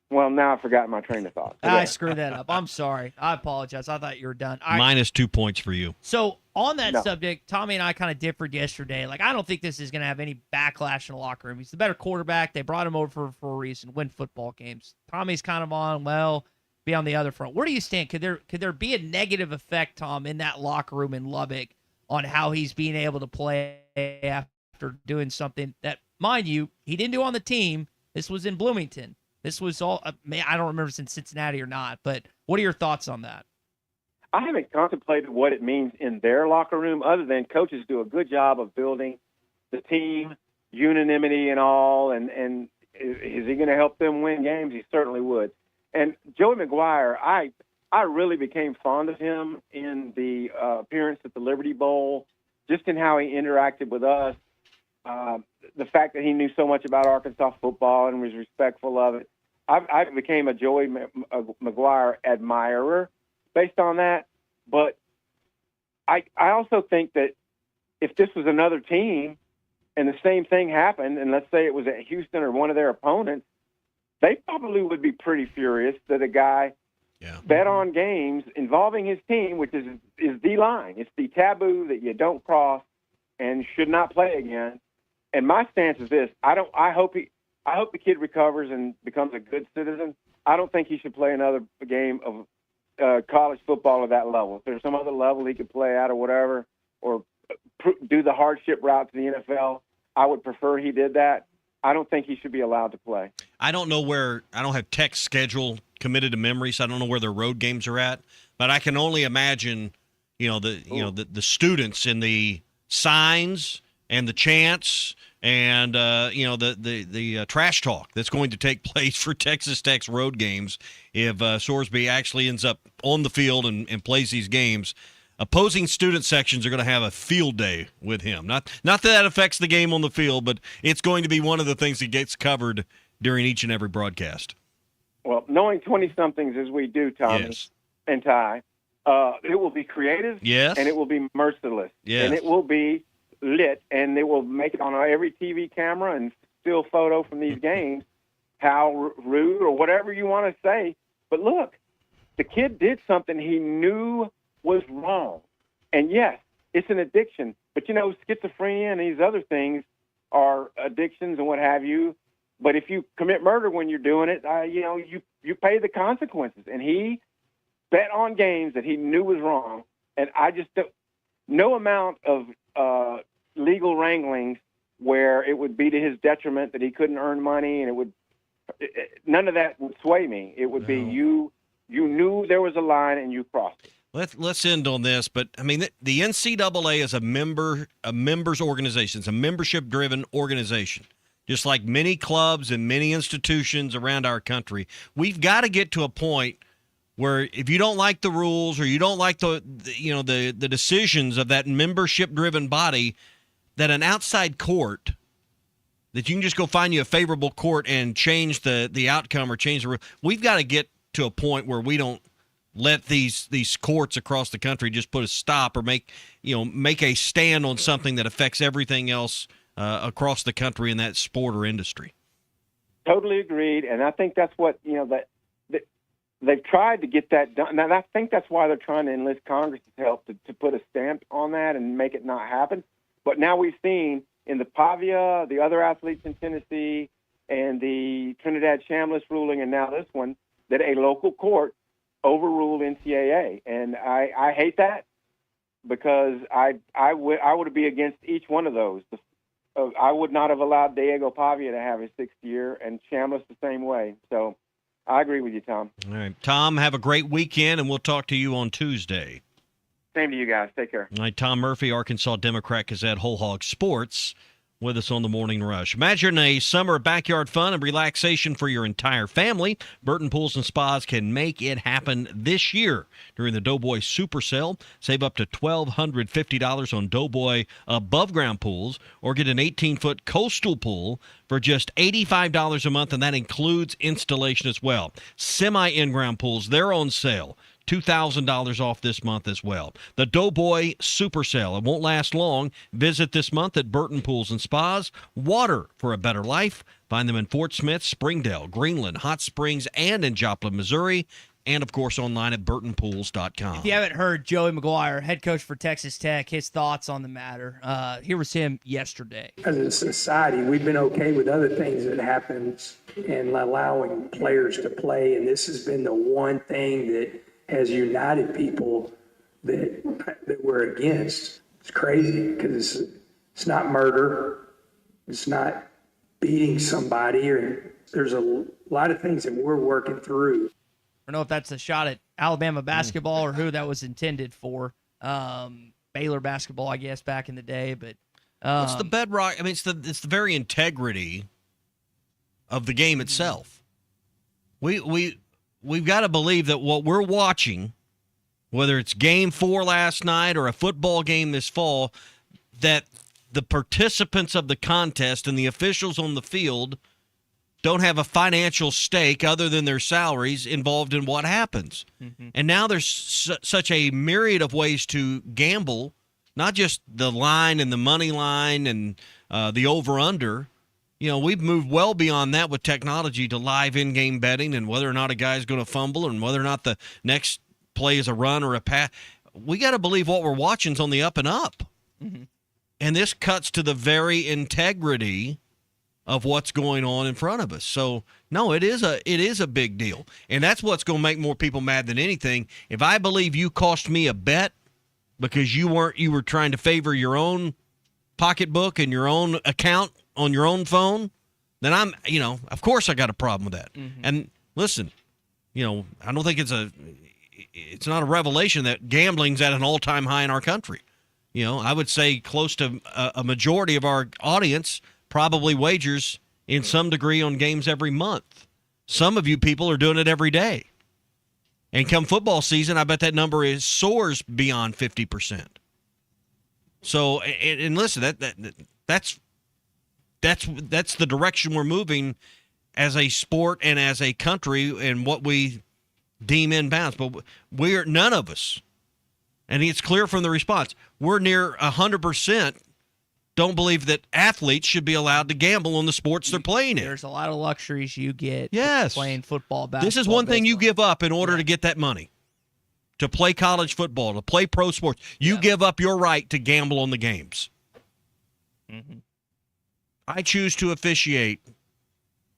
Well, now I forgot my train of thought. I screwed that up. I'm sorry. I apologize. I thought you were done. All right. Minus 2 points for you. So on that No. subject, Tommy and I kind of differed yesterday. Like, I don't think this is going to have any backlash in the locker room. He's the better quarterback. They brought him over for a reason, win football games. Tommy's kind of on, well, be on the other front. Where do you stand? Could there be a negative effect, Tom, in that locker room in Lubbock on how he's being able to play after doing something that, mind you, he didn't do on the team? This was in Bloomington. This was all, I don't remember if it's in Cincinnati or not, but what are your thoughts on that? I haven't contemplated what it means in their locker room other than coaches do a good job of building the team, unanimity and all, and is he going to help them win games? He certainly would. And Joey McGuire, I really became fond of him in the appearance at the Liberty Bowl, just in how he interacted with us, the fact that he knew so much about Arkansas football and was respectful of it. I became a Joey McGuire admirer based on that. But I also think that if this was another team and the same thing happened, and let's say it was at Houston or one of their opponents, they probably would be pretty furious that a guy bet on games involving his team, which is the line. It's the taboo that you don't cross and should not play again. And my stance is this: I hope the kid recovers and becomes a good citizen. I don't think he should play another game of college football at that level. If there's some other level he could play at or whatever, or do the hardship route to the NFL, I would prefer he did that. I don't think he should be allowed to play. I don't have Tech's schedule committed to memory, so I don't know where their road games are at. But I can only imagine, the students in the signs and the chants and the trash talk that's going to take place for Texas Tech's road games if Sorsby actually ends up on the field and plays these games. Opposing student sections are going to have a field day with him. Not that affects the game on the field, but it's going to be one of the things that gets covered during each and every broadcast. Well, knowing 20-somethings as we do, Tommy and Ty, it will be creative, and it will be merciless, and it will be lit, and they will make it on every TV camera and still photo from these games, how rude or whatever you want to say. But look, the kid did something he knew was wrong. And yes, it's an addiction, but schizophrenia and these other things are addictions and what have you. But if you commit murder when you're doing it, you pay the consequences. And he bet on games that he knew was wrong. And I just don't, no amount of legal wranglings where it would be to his detriment that he couldn't earn money, and none of that would sway me. It would be you knew there was a line and you crossed it. Let's end on this, but I mean the NCAA is a members organization. It's a membership-driven organization, just like many clubs and many institutions around our country. We've got to get to a point where if you don't like the rules or you don't like the decisions of that membership-driven body, that an outside court, that you can just go find you a favorable court and change the outcome or change the rule. We've got to get to a point where we don't let these courts across the country just put a stop or make a stand on something that affects everything else across the country in that sport or industry. Totally agreed, and I think that's what that they've tried to get that done. And I think that's why they're trying to enlist Congress's help to put a stamp on that and make it not happen. But now we've seen in the Pavia, the other athletes in Tennessee, and the Trinidad Chambliss ruling, and now this one, that a local court overruled NCAA, and I hate that because I would be against each one of those. I would not have allowed Diego Pavia to have his sixth year, and Chambliss the same way. So I agree with you, Tom. All right, Tom, have a great weekend, and we'll talk to you on Tuesday. Same to you guys. Take care. All right, Tom Murphy, Arkansas Democrat Gazette, Whole Hog Sports, with us on the Morning Rush. Imagine a summer of backyard fun and relaxation for your entire family. Burton Pools and Spas can make it happen this year during the Doughboy Super Sale. Save up to $1,250 on Doughboy above-ground pools, or get an 18-foot coastal pool for just $85 a month, and that includes installation as well. Semi-in-ground pools, they're on sale. $2,000 off this month as well. The Doughboy Super Sale. It won't last long. Visit this month at Burton Pools and Spas. Water for a better life. Find them in Fort Smith, Springdale, Greenland, Hot Springs, and in Joplin, Missouri. And, of course, online at burtonpools.com. If you haven't heard Joey McGuire, head coach for Texas Tech, his thoughts on the matter, here was him yesterday. As a society, we've been okay with other things that happens and allowing players to play, and this has been the one thing that has united people that we're against. It's crazy because it's not murder, it's not beating somebody, or there's a lot of things that we're working through. I don't know if that's a shot at Alabama basketball or who that was intended for. Baylor basketball, I guess, back in the day. But it's the bedrock. I mean, it's the very integrity of the game itself. We've got to believe that what we're watching, whether it's Game 4 last night or a football game this fall, that the participants of the contest and the officials on the field don't have a financial stake other than their salaries involved in what happens. Mm-hmm. And now there's such a myriad of ways to gamble, not just the line and the money line and the over-under. You know, we've moved well beyond that with technology to live in-game betting and whether or not a guy's going to fumble and whether or not the next play is a run or a pass. We got to believe what we're watching is on the up and up. Mm-hmm. And this cuts to the very integrity of what's going on in front of us. So, no, it is a big deal. And that's what's going to make more people mad than anything. If I believe you cost me a bet because you were trying to favor your own pocketbook and your own account on your own phone, then of course I got a problem with that. Mm-hmm. And listen, I don't think it's not a revelation that gambling's at an all-time high in our country. I would say close to a majority of our audience probably wagers in some degree on games every month. Some of you people are doing it every day. And come football season, I bet that number soars beyond 50%. So, and listen, that's the direction we're moving as a sport and as a country and what we deem in bounds. But none of us, and it's clear from the response, we're near 100% don't believe that athletes should be allowed to gamble on the sports they're playing in. There's a lot of luxuries you get playing football, basketball. This is one thing you give up in order to get that money. To play college football, to play pro sports. You give up your right to gamble on the games. Mm-hmm. I choose to officiate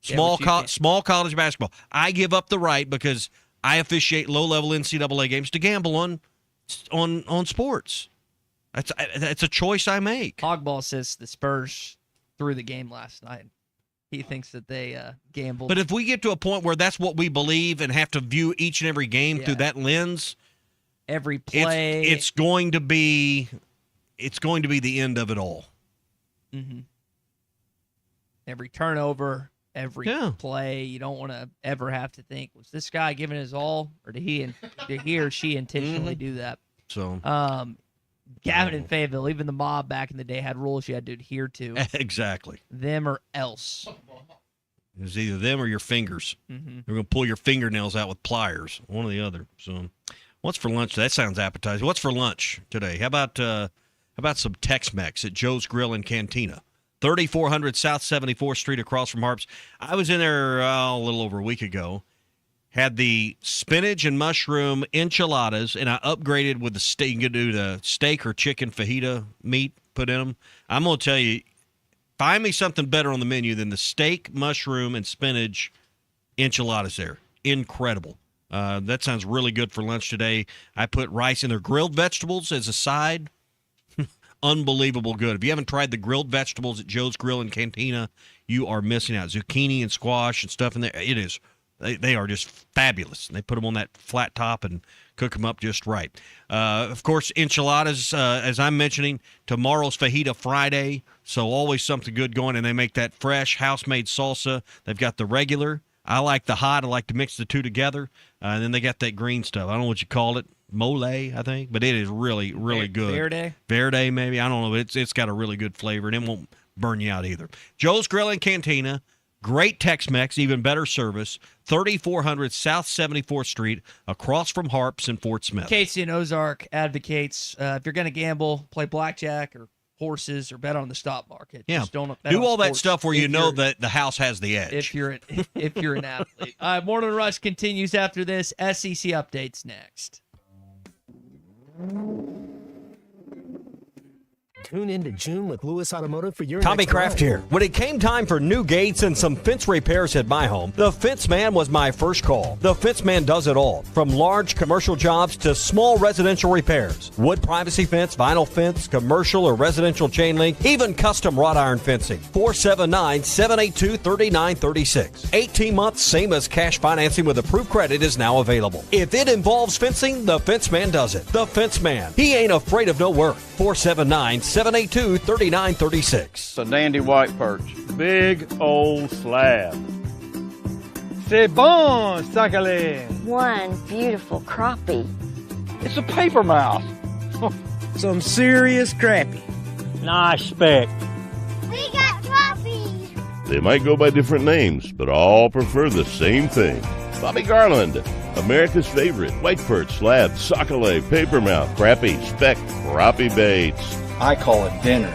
small college basketball. I give up the right because I officiate low-level NCAA games to gamble on sports. That's a choice I make. Hogball says the Spurs threw the game last night. He thinks that they gambled. But if we get to a point where that's what we believe and have to view each and every game through that lens, every play, it's going to be the end of it all. Mm-hmm. Every turnover, every play, you don't want to ever have to think, was this guy giving his all, or did he or she intentionally do that? So, Gavin in Fayetteville, even the mob back in the day had rules you had to adhere to. Exactly. Them or else. It was either them or your fingers. Mm-hmm. They're going to pull your fingernails out with pliers, one or the other. So, what's for lunch? That sounds appetizing. What's for lunch today? How about some Tex-Mex at Joe's Grill and Cantina, 3400 South 74th Street, across from Harps. I was in there a little over a week ago. Had the spinach and mushroom enchiladas, and I upgraded with the steak. You can do the steak or chicken fajita meat put in them. I'm going to tell you, find me something better on the menu than the steak, mushroom, and spinach enchiladas there. Incredible. That sounds really good for lunch today. I put rice in there. Grilled vegetables as a side. Unbelievable good. If you haven't tried the grilled vegetables at Joe's Grill and Cantina, you are missing out. Zucchini and squash and stuff in there. It is. They are just fabulous. They put them on that flat top and cook them up just right. Of course, enchiladas, as I'm mentioning, tomorrow's Fajita Friday, so always something good going, and they make that fresh, house-made salsa. They've got the regular. I like the hot. I like to mix the two together. And then they got that green stuff. I don't know what you call it. Mole, I think, but it is really, really good. Verde, maybe. I don't know, but it's got a really good flavor, and it won't burn you out either. Joe's Grill and Cantina, Great Tex-Mex, even better service. 3400 South 74th Street, across from Harps in Fort Smith. Casey in Ozark advocates if you're going to gamble, play blackjack or horses or bet on the stock market. Yeah, Just don't bet do on all that sports stuff where you know that the house has the edge. If you're an athlete. Morning Rush continues after this. SEC updates next. Tune into June with Lewis Automotive for your Tommy next Kraft ride. here. When it came time for new gates and some fence repairs at my home, the Fence Man was my first call. The Fence Man does it all, from large commercial jobs to small residential repairs. Wood privacy fence, vinyl fence, commercial or residential chain link, even custom wrought iron fencing. 479-782-3936. 18 months, same as cash financing with approved credit is now available. If it involves fencing, the Fence Man does it. The Fence Man. He ain't afraid of no work. 479-782-3936. A dandy white perch. Big old slab. C'est bon, sacale. One beautiful crappie. It's a paper mouse. Some serious crappie. Nice speck. We got crappies. They might go by different names, but all prefer the same thing. Bobby Garland, America's favorite white perch, slab, sockeye, papermouth, crappie, speck, crappie baits. I call it dinner.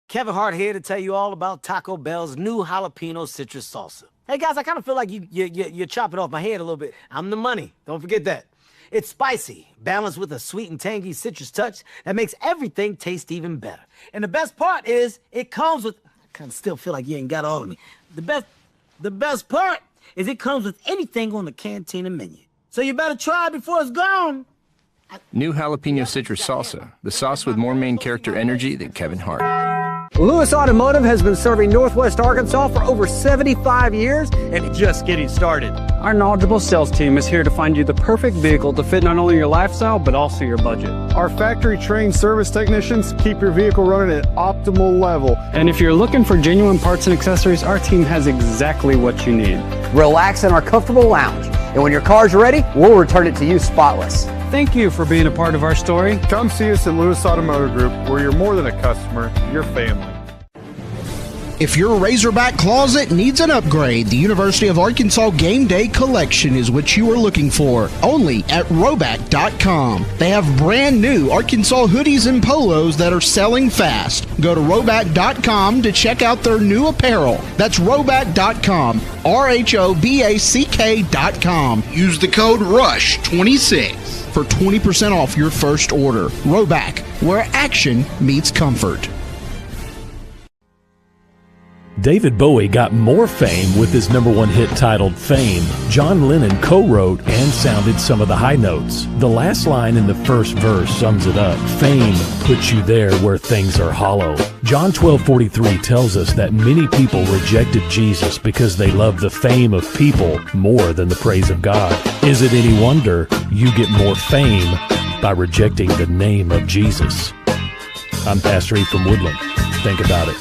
Kevin Hart here to tell you all about Taco Bell's new jalapeno citrus salsa. Hey guys, I kind of feel like you're chopping off my head a little bit. I'm the money. Don't forget that. It's spicy, balanced with a sweet and tangy citrus touch that makes everything taste even better. And the best part is it comes with, I kind of still feel like you ain't got all of me. The best part is it comes with anything on the Cantina menu. So you better try it before it's gone. New jalapeno citrus salsa, the sauce with more main character energy than Kevin Hart. Lewis Automotive has been serving Northwest Arkansas for over 75 years and just getting started. Our knowledgeable sales team is here to find you the perfect vehicle to fit not only your lifestyle, but also your budget. Our factory-trained service technicians keep your vehicle running at optimal level. And if you're looking for genuine parts and accessories, our team has exactly what you need. Relax in our comfortable lounge. And when your car's ready, we'll return it to you spotless. Thank you for being a part of our story. Come see us at Lewis Automotive Group, where you're more than a customer, you're family. If your Razorback closet needs an upgrade, the University of Arkansas Game Day Collection is what you are looking for, only at Roback.com. They have brand new Arkansas hoodies and polos that are selling fast. Go to Roback.com to check out their new apparel. That's Roback.com, RHOBACK.com. Use the code RUSH26 for 20% off your first order. Roback, where action meets comfort. David Bowie got more fame with his #1 hit titled Fame. John Lennon co-wrote and sounded some of the high notes. The last line in the first verse sums it up. Fame puts you there where things are hollow. John 12:43 tells us that many people rejected Jesus because they loved the fame of people more than the praise of God. Is it any wonder you get more fame by rejecting the name of Jesus? I'm Pastor E from Woodland. Think about it.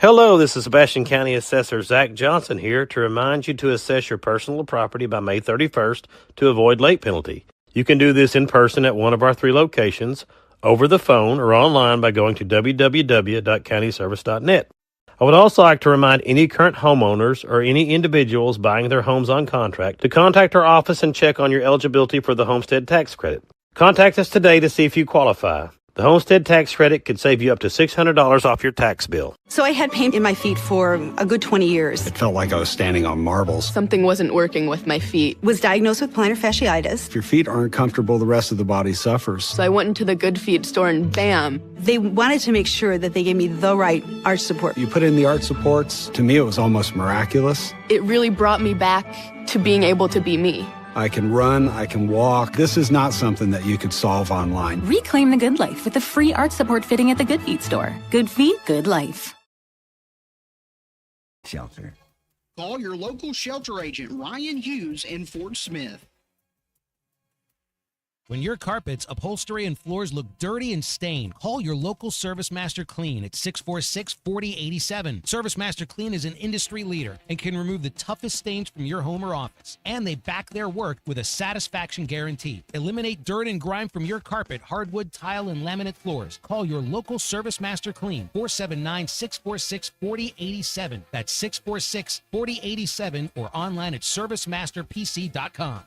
Hello, this is Sebastian County Assessor Zach Johnson here to remind you to assess your personal property by May 31st to avoid late penalty. You can do this in person at one of our 3 locations, over the phone, or online by going to www.countyservice.net. I would also like to remind any current homeowners or any individuals buying their homes on contract to contact our office and check on your eligibility for the homestead tax credit. Contact us today to see if you qualify. The homestead tax credit could save you up to $600 off your tax bill. So I had pain in my feet for a good 20 years. It felt like I was standing on marbles. Something wasn't working with my feet. Was diagnosed with plantar fasciitis. If your feet aren't comfortable, the rest of the body suffers. So I went into the Good Feet store and bam. They wanted to make sure that they gave me the right arch support. You put in the arch supports. To me, it was almost miraculous. It really brought me back to being able to be me. I can run, I can walk. This is not something that you could solve online. Reclaim the good life with a free arch support fitting at the Good Feet store. Good feet, good life. Shelter. Call your local shelter agent, Ryan Hughes, in Fort Smith. When your carpets, upholstery, and floors look dirty and stained, call your local Service Master Clean at 646-4087. Service Master Clean is an industry leader and can remove the toughest stains from your home or office. And they back their work with a satisfaction guarantee. Eliminate dirt and grime from your carpet, hardwood, tile, and laminate floors. Call your local Service Master Clean, 479-646-4087. That's 646-4087 or online at servicemasterpc.com.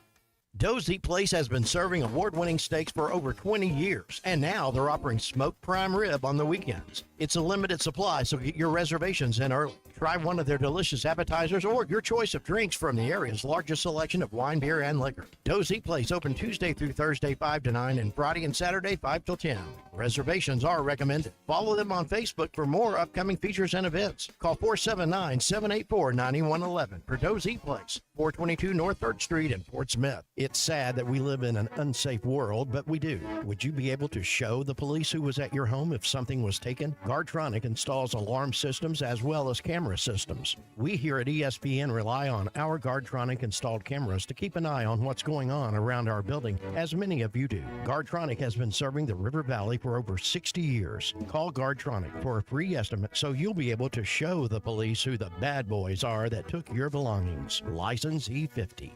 Doe's Eat Place has been serving award-winning steaks for over 20 years, and now they're offering smoked prime rib on the weekends. It's a limited supply, so get your reservations in early. Try one of their delicious appetizers or your choice of drinks from the area's largest selection of wine, beer, and liquor. Doe's Eat Place open Tuesday through Thursday 5 to 9 and Friday and Saturday 5 till 10. Reservations are recommended. Follow them on Facebook for more upcoming features and events. Call 479-784-9111 for Doe's Eat Place, 422 North 3rd Street in Fort Smith. It's sad that we live in an unsafe world, but we do. Would you be able to show the police who was at your home if something was taken? Guardtronic installs alarm systems as well as camera systems. We here at ESPN rely on our Guardtronic installed cameras to keep an eye on what's going on around our building, as many of you do. Guardtronic has been serving the River Valley for over 60 years. Call Guardtronic for a free estimate so you'll be able to show the police who the bad boys are that took your belongings. License E50.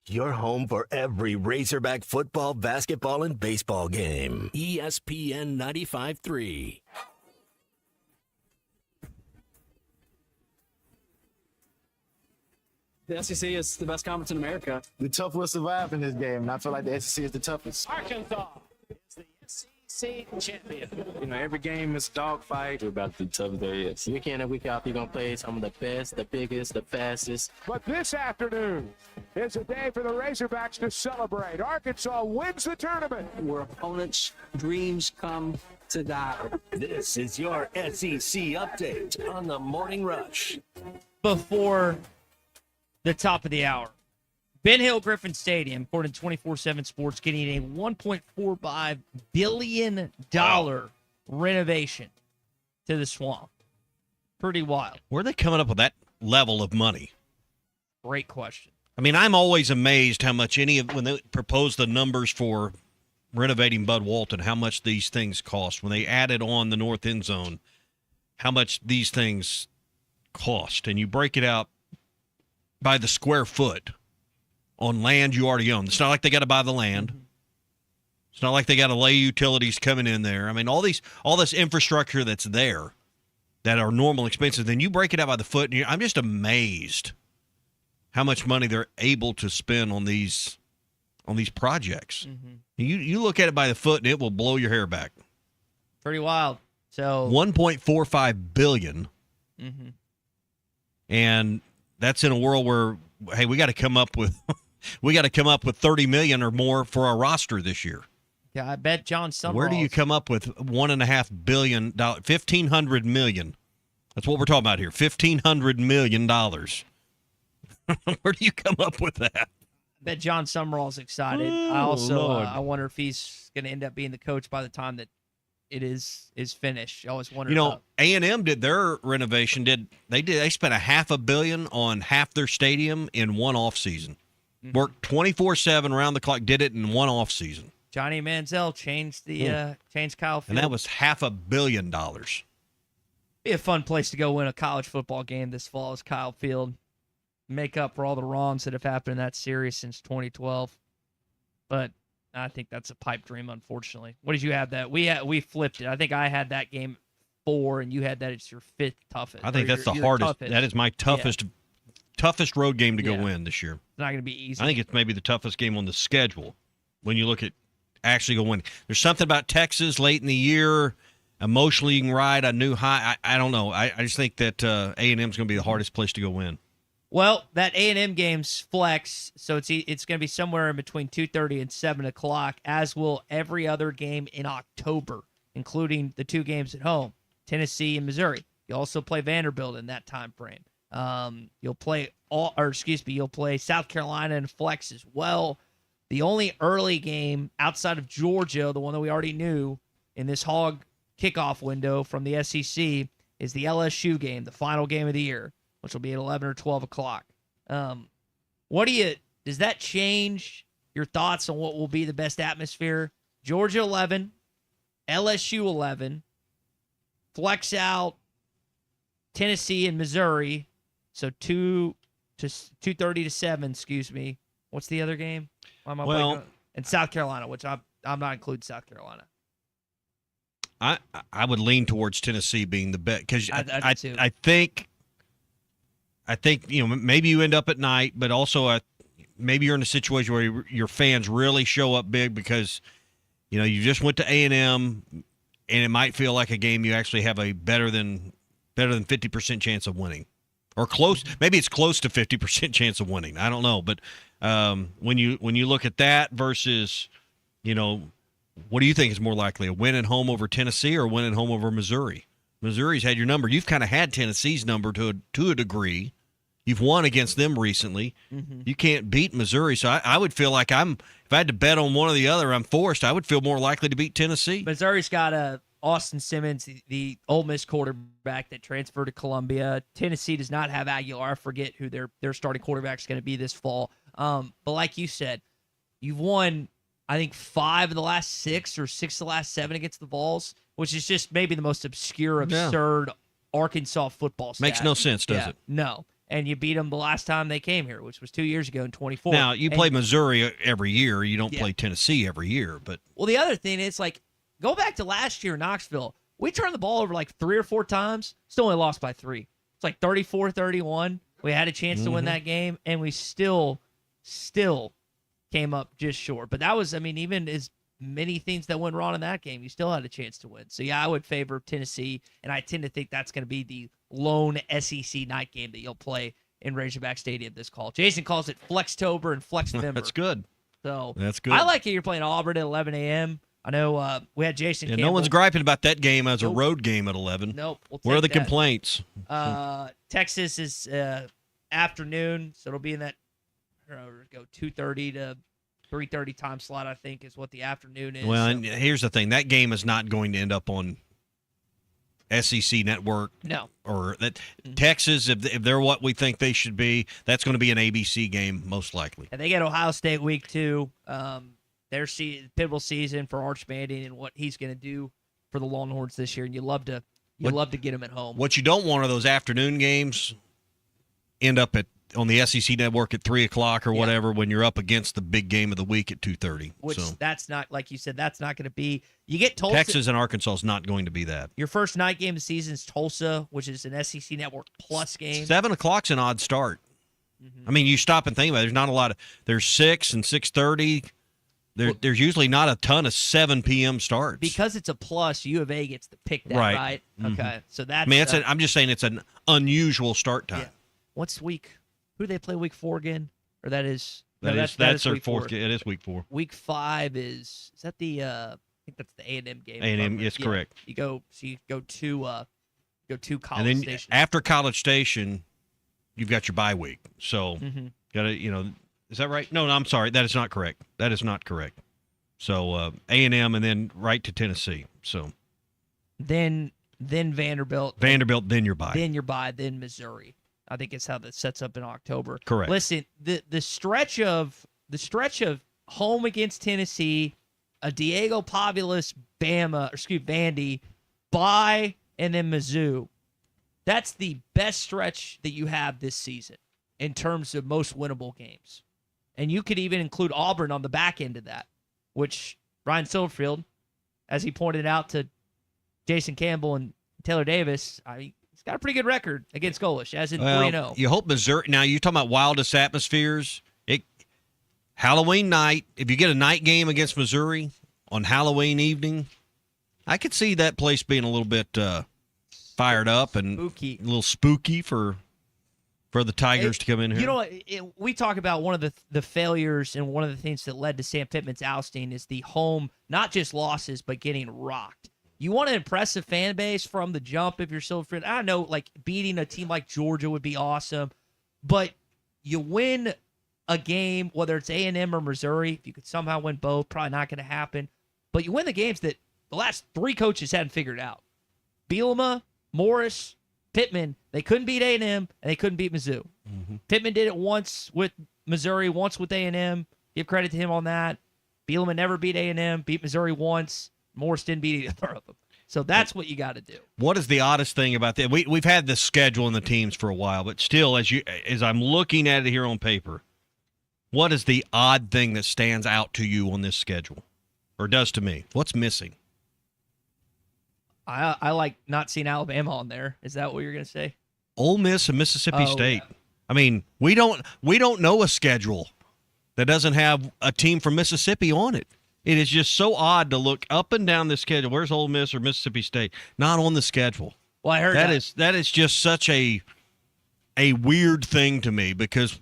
Your home for every Razorback football, basketball, and baseball game. ESPN 95.3. The SEC is the best conference in America. The tough will survive in this game, and I feel like the SEC is the toughest. Arkansas is the SEC champion. You know, every game is a dogfight. We're about to be tough there is. Week in and week out, you're going to play some of the best, the biggest, the fastest. But this afternoon is a day for the Razorbacks to celebrate. Arkansas wins the tournament. Where opponents' dreams come to die. This is your SEC update on the Morning Rush. Before the top of the hour, Ben Hill Griffin Stadium, according to 24/7 Sports, getting a $1.45 billion renovation to the Swamp. Pretty wild. Where are they coming up with that level of money? Great question. I mean, I'm always amazed how much when they propose the numbers for renovating Bud Walton, how much these things cost. When they added on the north end zone, how much these things cost. And you break it out by the square foot on land you already own. It's not like they got to buy the land. It's not like they got to lay utilities coming in there. I mean, all this infrastructure that's there that are normal expenses, then you break it out by the foot, and I'm just amazed how much money they're able to spend on these projects. Mm-hmm. You look at it by the foot, and it will blow your hair back. Pretty wild. So $1.45 billion. Mm-hmm. And that's in a world where, hey, we got to come up with $30 million or more for our roster this year. Yeah, I bet John Summerall. Where do you come up with $1.5 billion? $1,500 million. That's what we're talking about here. $1,500 million. Where do you come up with that? I bet John Summerall's excited. I also I wonder if he's going to end up being the coach by the time that it is finished. I always wonder. You know, A&M did their renovation. They spent $500 million on half their stadium in one off season. Mm-hmm. Worked 24/7 around the clock. Did it in one off season. Johnny Manziel changed Kyle Field. And that was $500 million. Be a fun place to go win a college football game this fall is Kyle Field. Make up for all the wrongs that have happened in that series since 2012. But I think that's a pipe dream, unfortunately. What did you have that? We flipped it. I think I had that game 4, and you had that it's your 5th toughest. I think that's the hardest. Toughest. That is my toughest road game to go win this year. It's not going to be easy. I think it's maybe the toughest game on the schedule when you look at actually go win. There's something about Texas late in the year. Emotionally, you can ride a new high. I don't know. I just think that A&M is going to be the hardest place to go win. Well, that A&M game's flex, so it's going to be somewhere in between 2:30 and 7 o'clock, as will every other game in October, including the 2 games at home, Tennessee and Missouri. You also play Vanderbilt in that time frame. You'll play South Carolina and flex as well. The only early game outside of Georgia, the one that we already knew in this hog kickoff window from the SEC, is the LSU game, the final game of the year, which will be at 11 or 12 o'clock. Does that change your thoughts on what will be the best atmosphere. Georgia 11, LSU 11, flex out Tennessee and Missouri. So 2:30 to 7, excuse me. What's the other game? Why am I blanking? And South Carolina, which I'm not including South Carolina. I would lean towards Tennessee being the bet because I think maybe you end up at night, but also maybe you're in a situation where your fans really show up big because you just went to A&M and it might feel like a game you actually have a better than 50% chance of winning, or close. Maybe it's close to 50% chance of winning. I don't know, but when you look at that versus what do you think is more likely, a win at home over Tennessee or a win at home over Missouri? Missouri's had your number. You've kind of had Tennessee's number to a degree. You've won against them recently. Mm-hmm. You can't beat Missouri. So I would feel like if I had to bet on one or the other, I'm forced. I would feel more likely to beat Tennessee. Missouri's got Austin Simmons, the Ole Miss quarterback that transferred to Columbia. Tennessee does not have Aguilar. I forget who their starting quarterback is going to be this fall. But like you said, you've won, I think, 5 of the last 6 or 6 of the last 7 against the Vols, which is just maybe the most obscure, absurd Arkansas football stat. Makes no sense, does it? No. And you beat them the last time they came here, which was 2 years ago in 24. Now, you play Missouri every year. You don't play Tennessee every year. But well, the other thing is, go back to last year in Knoxville. We turned the ball over 3 or 4 times, still only lost by 3. It's 34-31. We had a chance to win that game, and we still came up just short. But that was, even as many things that went wrong in that game, you still had a chance to win. So, I would favor Tennessee, and I tend to think that's going to be the lone SEC night game that you'll play in Razorback Stadium this call. Jason calls it Flextober and Flexvember. That's good. So that's good. I like it. You're playing Auburn at 11 a.m. I know we had Jason Campbell. No one's griping about that game as a road game at 11. Nope. We'll Where are the that. complaints? Texas is afternoon, so it'll be in that 2:30 to 3:30 time slot, I think, is what the afternoon is. Well, and here's the thing. That game is not going to end up on SEC Network. No. Or that Texas, if they're what we think they should be, that's going to be an ABC game most likely. And they get Ohio State week 2. Their pivotal season for Arch Manning and what he's going to do for the Longhorns this year, and you love to get him at home. What you don't want are those afternoon games end up on the SEC Network at 3:00 or whatever when you're up against the big game of the week at 2:30. Which that's not, like you said, that's not going to be. You get Tulsa. Texas and Arkansas is not going to be that. Your first night game of the season is Tulsa, which is an SEC Network Plus game. 7:00's an odd start. Mm-hmm. You stop and think about it. There's not a lot of. There's 6 and 6:30. There's usually not a ton of 7 p.m. starts. Because it's a plus, U of A gets to pick that, right? Mm-hmm. Okay, so that's. I'm just saying it's an unusual start time. Yeah. What's week? Who do they play week 4 again? Or that's their fourth game. It is week 4. Week 5 is that the? I think that's the A&M game. A&M, yes, correct. You go to College and then Station. After College Station, you've got your bye week. So gotta Is that right? No, I'm sorry. That is not correct. So A&M and then right to Tennessee. So then Vanderbilt. Then your bye. Then Missouri. I think it's how that sets up in October. Correct. Listen, the stretch of home against Tennessee, a Diego Populous Vandy, bye, and then Mizzou. That's the best stretch that you have this season in terms of most winnable games. And you could even include Auburn on the back end of that, which Ryan Silverfield, as he pointed out to Jason Campbell and Taylor Davis, he's got a pretty good record against Golish, as in 3-0. You hope Missouri. Now, you're talking about wildest atmospheres. Halloween night, if you get a night game against Missouri on Halloween evening, I could see that place being a little bit fired up and spooky. A little spooky for the Tigers to come in here. We talk about one of the failures and one of the things that led to Sam Pittman's ousting is the home, not just losses, but getting rocked. You want an impressive fan base from the jump if you're Silverfield. I know, beating a team like Georgia would be awesome, but you win a game, whether it's A&M or Missouri, if you could somehow win both, probably not going to happen, but you win the games that the last 3 coaches hadn't figured out. Bielema, Morris, Pittman, they couldn't beat A&M, and they couldn't beat Mizzou. Mm-hmm. Pittman did it once with Missouri, once with A&M. Give credit to him on that. Bielema never beat A&M, beat Missouri once. Morris didn't beat either of them. So that's what you got to do. What is the oddest thing about that? We've had this schedule in the teams for a while, but still, as I'm looking at it here on paper, what is the odd thing that stands out to you on this schedule, or does to me? What's missing? I like not seeing Alabama on there. Is that what you're going to say? Ole Miss and Mississippi State. Yeah. I mean, we don't know a schedule that doesn't have a team from Mississippi on it. It is just so odd to look up and down the schedule. Where's Ole Miss or Mississippi State? Not on the schedule. Well, I heard that is just such a weird thing to me, because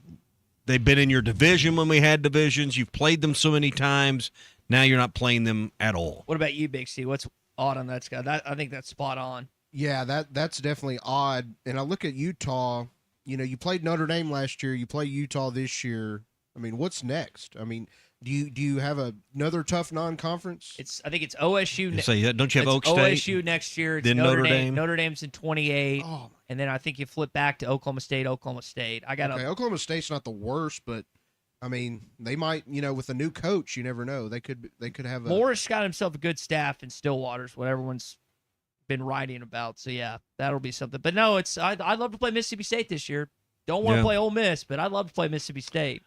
they've been in your division when we had divisions. You've played them so many times. Now you're not playing them at all. What about you, Big C? What's odd on that schedule? I think that's spot on. Yeah, that's definitely odd. And I look at Utah. You know, you played Notre Dame last year. You play Utah this year. I mean, what's next? I mean, do you have another tough non-conference? I think it's OSU. Don't you have Oak State? OSU next year. It's then Notre Dame. Notre Dame's in 28. Oh, and then I think you flip back to Oklahoma State. Oklahoma State's not the worst, but I mean, they might, with a new coach, you never know. They could have Morris got himself a good staff in Stillwater's, what everyone's been writing about. So yeah, that'll be something. But no, I'd love to play Mississippi State this year. Don't want to play Ole Miss, but I'd love to play Mississippi State.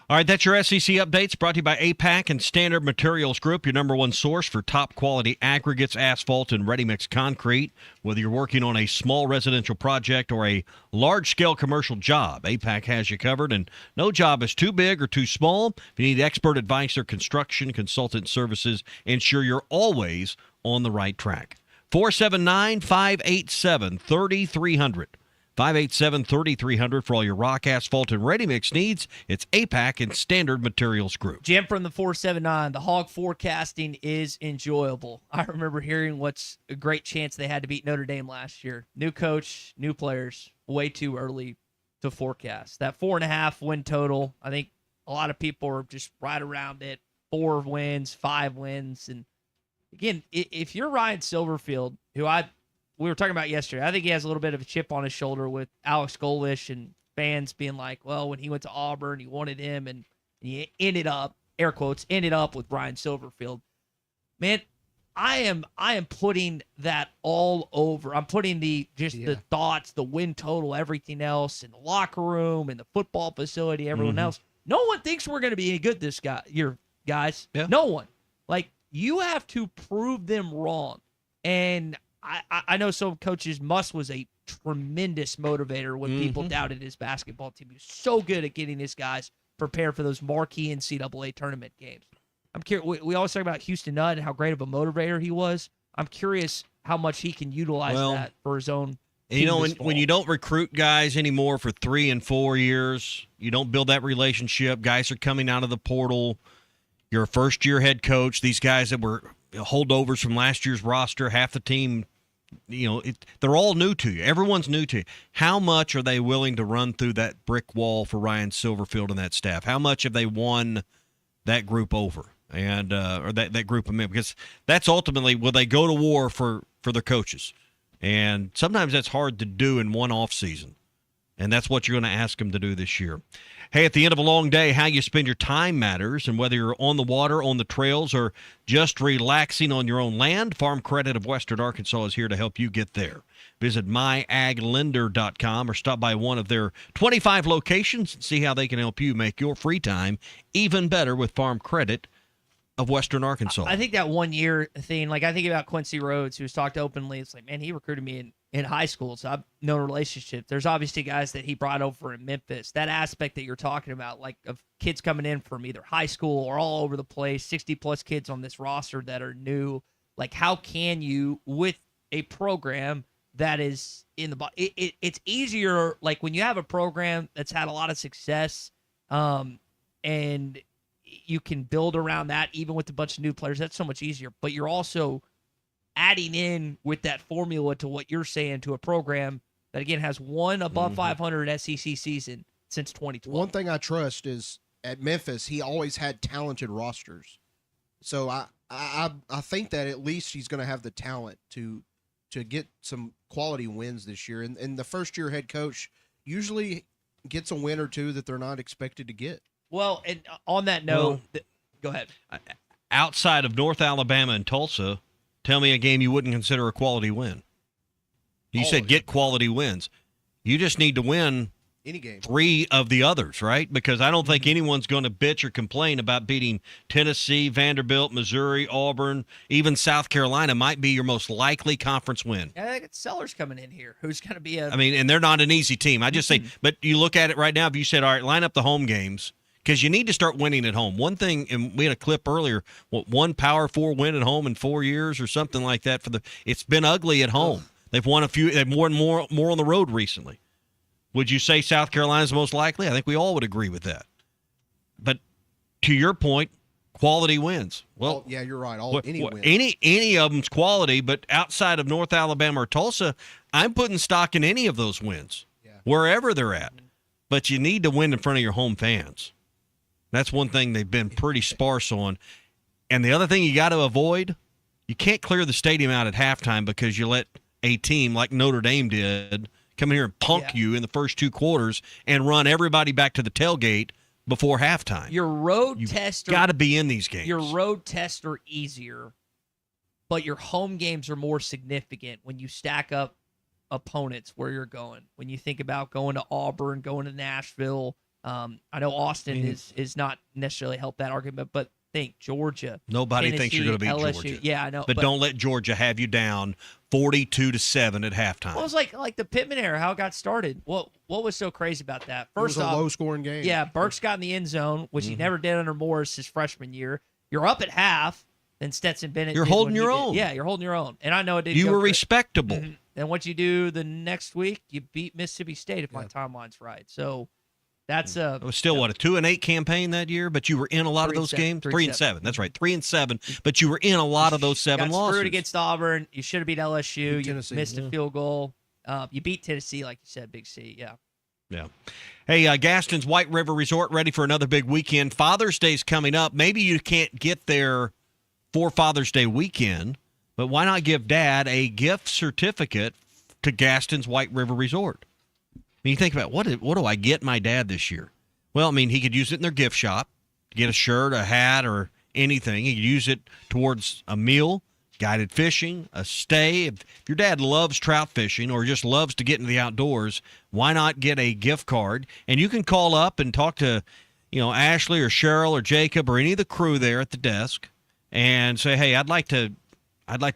All right, that's your SEC updates, brought to you by APAC and Standard Materials Group, your number one source for top-quality aggregates, asphalt, and ready-mix concrete. Whether you're working on a small residential project or a large-scale commercial job, APAC has you covered, and no job is too big or too small. If you need expert advice or construction consultant services, ensure you're always on the right track. 479-587-3300. 587-3300 for all your rock, asphalt, and ready-mix needs. It's APAC and Standard Materials Group. Jim from the 479, the hog forecasting is enjoyable. I remember hearing what's a great chance they had to beat Notre Dame last year. New coach, new players, way too early to forecast. That 4.5 win total, I think a lot of people are just right around it. 4 wins, 5 wins. And again, if you're Ryan Silverfield, who we were talking about yesterday, I think he has a little bit of a chip on his shoulder with Alex Golish and fans being like, well, when he went to Auburn, he wanted him, and he ended up, air quotes, ended up with Brian Silverfield. Man, I am putting that all over. I'm putting the thoughts, the win total, everything else in the locker room, in the football facility, everyone else. No one thinks we're going to be any good this year, guys. Yeah. No one. Like, you have to prove them wrong. And I know some coaches, Muss was a tremendous motivator when people doubted his basketball team. He was so good at getting his guys prepared for those marquee NCAA tournament games. I'm curious. We always talk about Houston Nutt and how great of a motivator he was. I'm curious how much he can utilize that for his own. When you don't recruit guys anymore for 3 and 4 years, you don't build that relationship. Guys are coming out of the portal. You're a first-year head coach. These guys that were holdovers from last year's roster, half the team, they're all new to you. Everyone's new to you. How much are they willing to run through that brick wall for Ryan Silverfield and that staff? How much have they won that group over, and or that group of men? Because that's ultimately, will they go to war for their coaches? And sometimes that's hard to do in one off season, and that's what you're going to ask them to do this year. Hey, at the end of a long day, how you spend your time matters, and whether you're on the water, on the trails, or just relaxing on your own land, Farm Credit of Western Arkansas is here to help you get there. Visit myaglender.com or stop by one of their 25 locations and see how they can help you make your free time even better with Farm Credit of Western Arkansas. I think that 1 year thing, like I think about Quincy Rhodes, who's talked openly. It's like, man, he recruited me in high school, so I've no relationship. There's obviously guys that he brought over in Memphis. That aspect that you're talking about, like of kids coming in from either high school or all over the place, 60-plus kids on this roster that are new. Like, how can you, with a program that is in the it's easier, like when you have a program that's had a lot of success, and you can build around that even with a bunch of new players. That's so much easier. But you're also adding in with that formula to what you're saying to a program that, again, has one above 500 SEC season since 2012. One thing I trust is at Memphis, he always had talented rosters. So I think that at least he's going to have the talent to get some quality wins this year. And the first-year head coach usually gets a win or two that they're not expected to get. Well, and on that note, go ahead. Outside of North Alabama and Tulsa, tell me a game you wouldn't consider a quality win. You said get quality wins. You just need to win any game. 3 of the others, right? Because I don't think anyone's going to bitch or complain about beating Tennessee, Vanderbilt, Missouri, Auburn, even South Carolina might be your most likely conference win. Yeah, I got Sellers coming in here, who's going to be a. I mean, and they're not an easy team. I just say, but you look at it right now. If you said, all right, line up the home games, because you need to start winning at home. One thing, and we had a clip earlier, one Power 4 win at home in 4 years or something like that. It's been ugly at home. They've won a few. They've won more on the road recently. Would you say South Carolina's the most likely? I think we all would agree with that. But to your point, quality wins. Well, yeah, you're right. Any win. Any of them's quality, but outside of North Alabama or Tulsa, I'm putting stock in any of those wins, wherever they're at. But you need to win in front of your home fans. That's one thing they've been pretty sparse on. And the other thing you got to avoid, you can't clear the stadium out at halftime because you let a team like Notre Dame did come in here and punk you in the first 2 quarters and run everybody back to the tailgate before halftime. Your road tests got to be in these games. Your road tests are easier, but your home games are more significant when you stack up opponents where you're going. When you think about going to Auburn, going to Nashville, I know Austin is not necessarily helped that argument, but think Georgia. Nobody Tennessee, thinks you're going to beat LSU. Georgia. Yeah, I know. But don't let Georgia have you down 42-7 at halftime. Well, it was like the Pittman era, how it got started. What was so crazy about that? First it was off, a low-scoring game. Yeah, Burks got in the end zone, which he never did under Morris his freshman year. You're up at half, then Stetson Bennett. You're holding your own. Yeah, you're holding your own. And I know it didn't. You go were great. respectable. And what you do the next week, you beat Mississippi State, if my timeline's right. So that's it was still what, a 2-8 campaign that year, but you were in a lot of those games. 3-7. That's right, 3-7. But you were in a lot of those 7 losses. Screwed against Auburn. You should have beat LSU. You missed a field goal. You beat Tennessee, like you said, Big C. Yeah. Yeah. Hey, Gaston's White River Resort ready for another big weekend. Father's Day's coming up. Maybe you can't get there for Father's Day weekend, but why not give Dad a gift certificate to Gaston's White River Resort? I mean, you think about what do I get my dad this year? Well, I mean, he could use it in their gift shop to get a shirt, a hat, or anything. He could use it towards a meal, guided fishing, a stay. If your dad loves trout fishing or just loves to get into the outdoors, why not get a gift card? And you can call up and talk to, Ashley or Cheryl or Jacob or any of the crew there at the desk and say, hey, I'd like to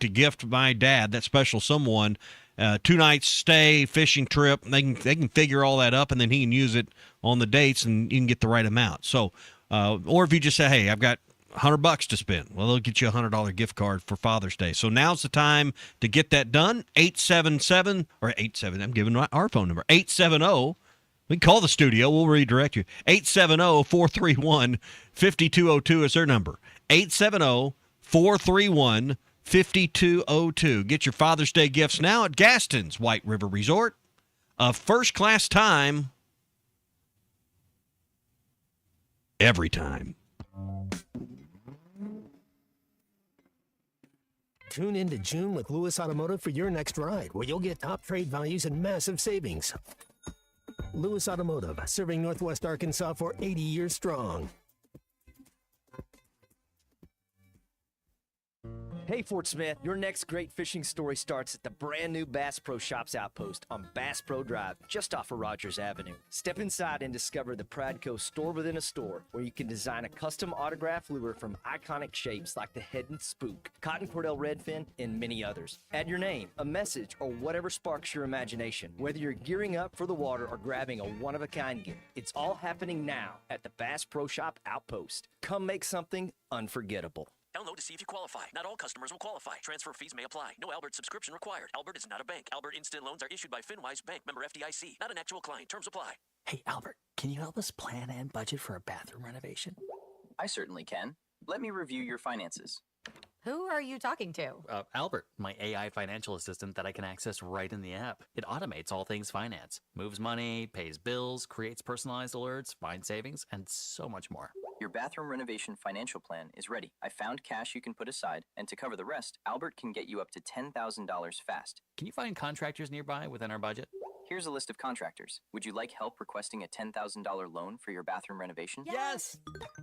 gift my dad, that special someone, 2 nights stay, fishing trip. They can figure all that up, and then he can use it on the dates, and you can get the right amount. So, or if you just say, hey, I've got $100 to spend, well, they'll get you a $100 gift card for Father's Day. So now's the time to get that done. 877 or 87. I'm giving our phone number 870. We can call the studio. We'll redirect you. 870-431-5202 is their number. 870-431-5202. 5202. Get your Father's Day gifts now at Gaston's White River Resort. A first-class time every time. Tune into June with Lewis Automotive for your next ride, where you'll get top trade values and massive savings. Lewis Automotive, serving Northwest Arkansas for 80 years strong. Hey Fort Smith, your next great fishing story starts at the brand new Bass Pro Shops outpost on Bass Pro Drive, just off of Rogers Avenue. Step inside and discover the Pradco store within a store, where you can design a custom autograph lure from iconic shapes like the Head and Spook, Cotton Cordell Redfin, and many others. Add your name, a message, or whatever sparks your imagination. Whether you're gearing up for the water or grabbing a one-of-a-kind gift, it's all happening now at the Bass Pro Shop outpost. Come make something unforgettable. Download to see if you qualify. Not all customers will qualify. Transfer fees may apply. No Albert subscription required. Albert is not a bank. Albert Instant Loans are issued by FinWise Bank, member FDIC. Not an actual client. Terms apply. Hey, Albert, can you help us plan and budget for a bathroom renovation? I certainly can. Let me review your finances. Who are you talking to? Albert, my AI financial assistant that I can access right in the app. It automates all things finance, moves money, pays bills, creates personalized alerts, finds savings, and so much more. Your bathroom renovation financial plan is ready. I found cash you can put aside, and to cover the rest, Albert can get you up to $10,000 fast. Can you find contractors nearby within our budget? Here's a list of contractors. Would you like help requesting a $10,000 loan for your bathroom renovation? Yes!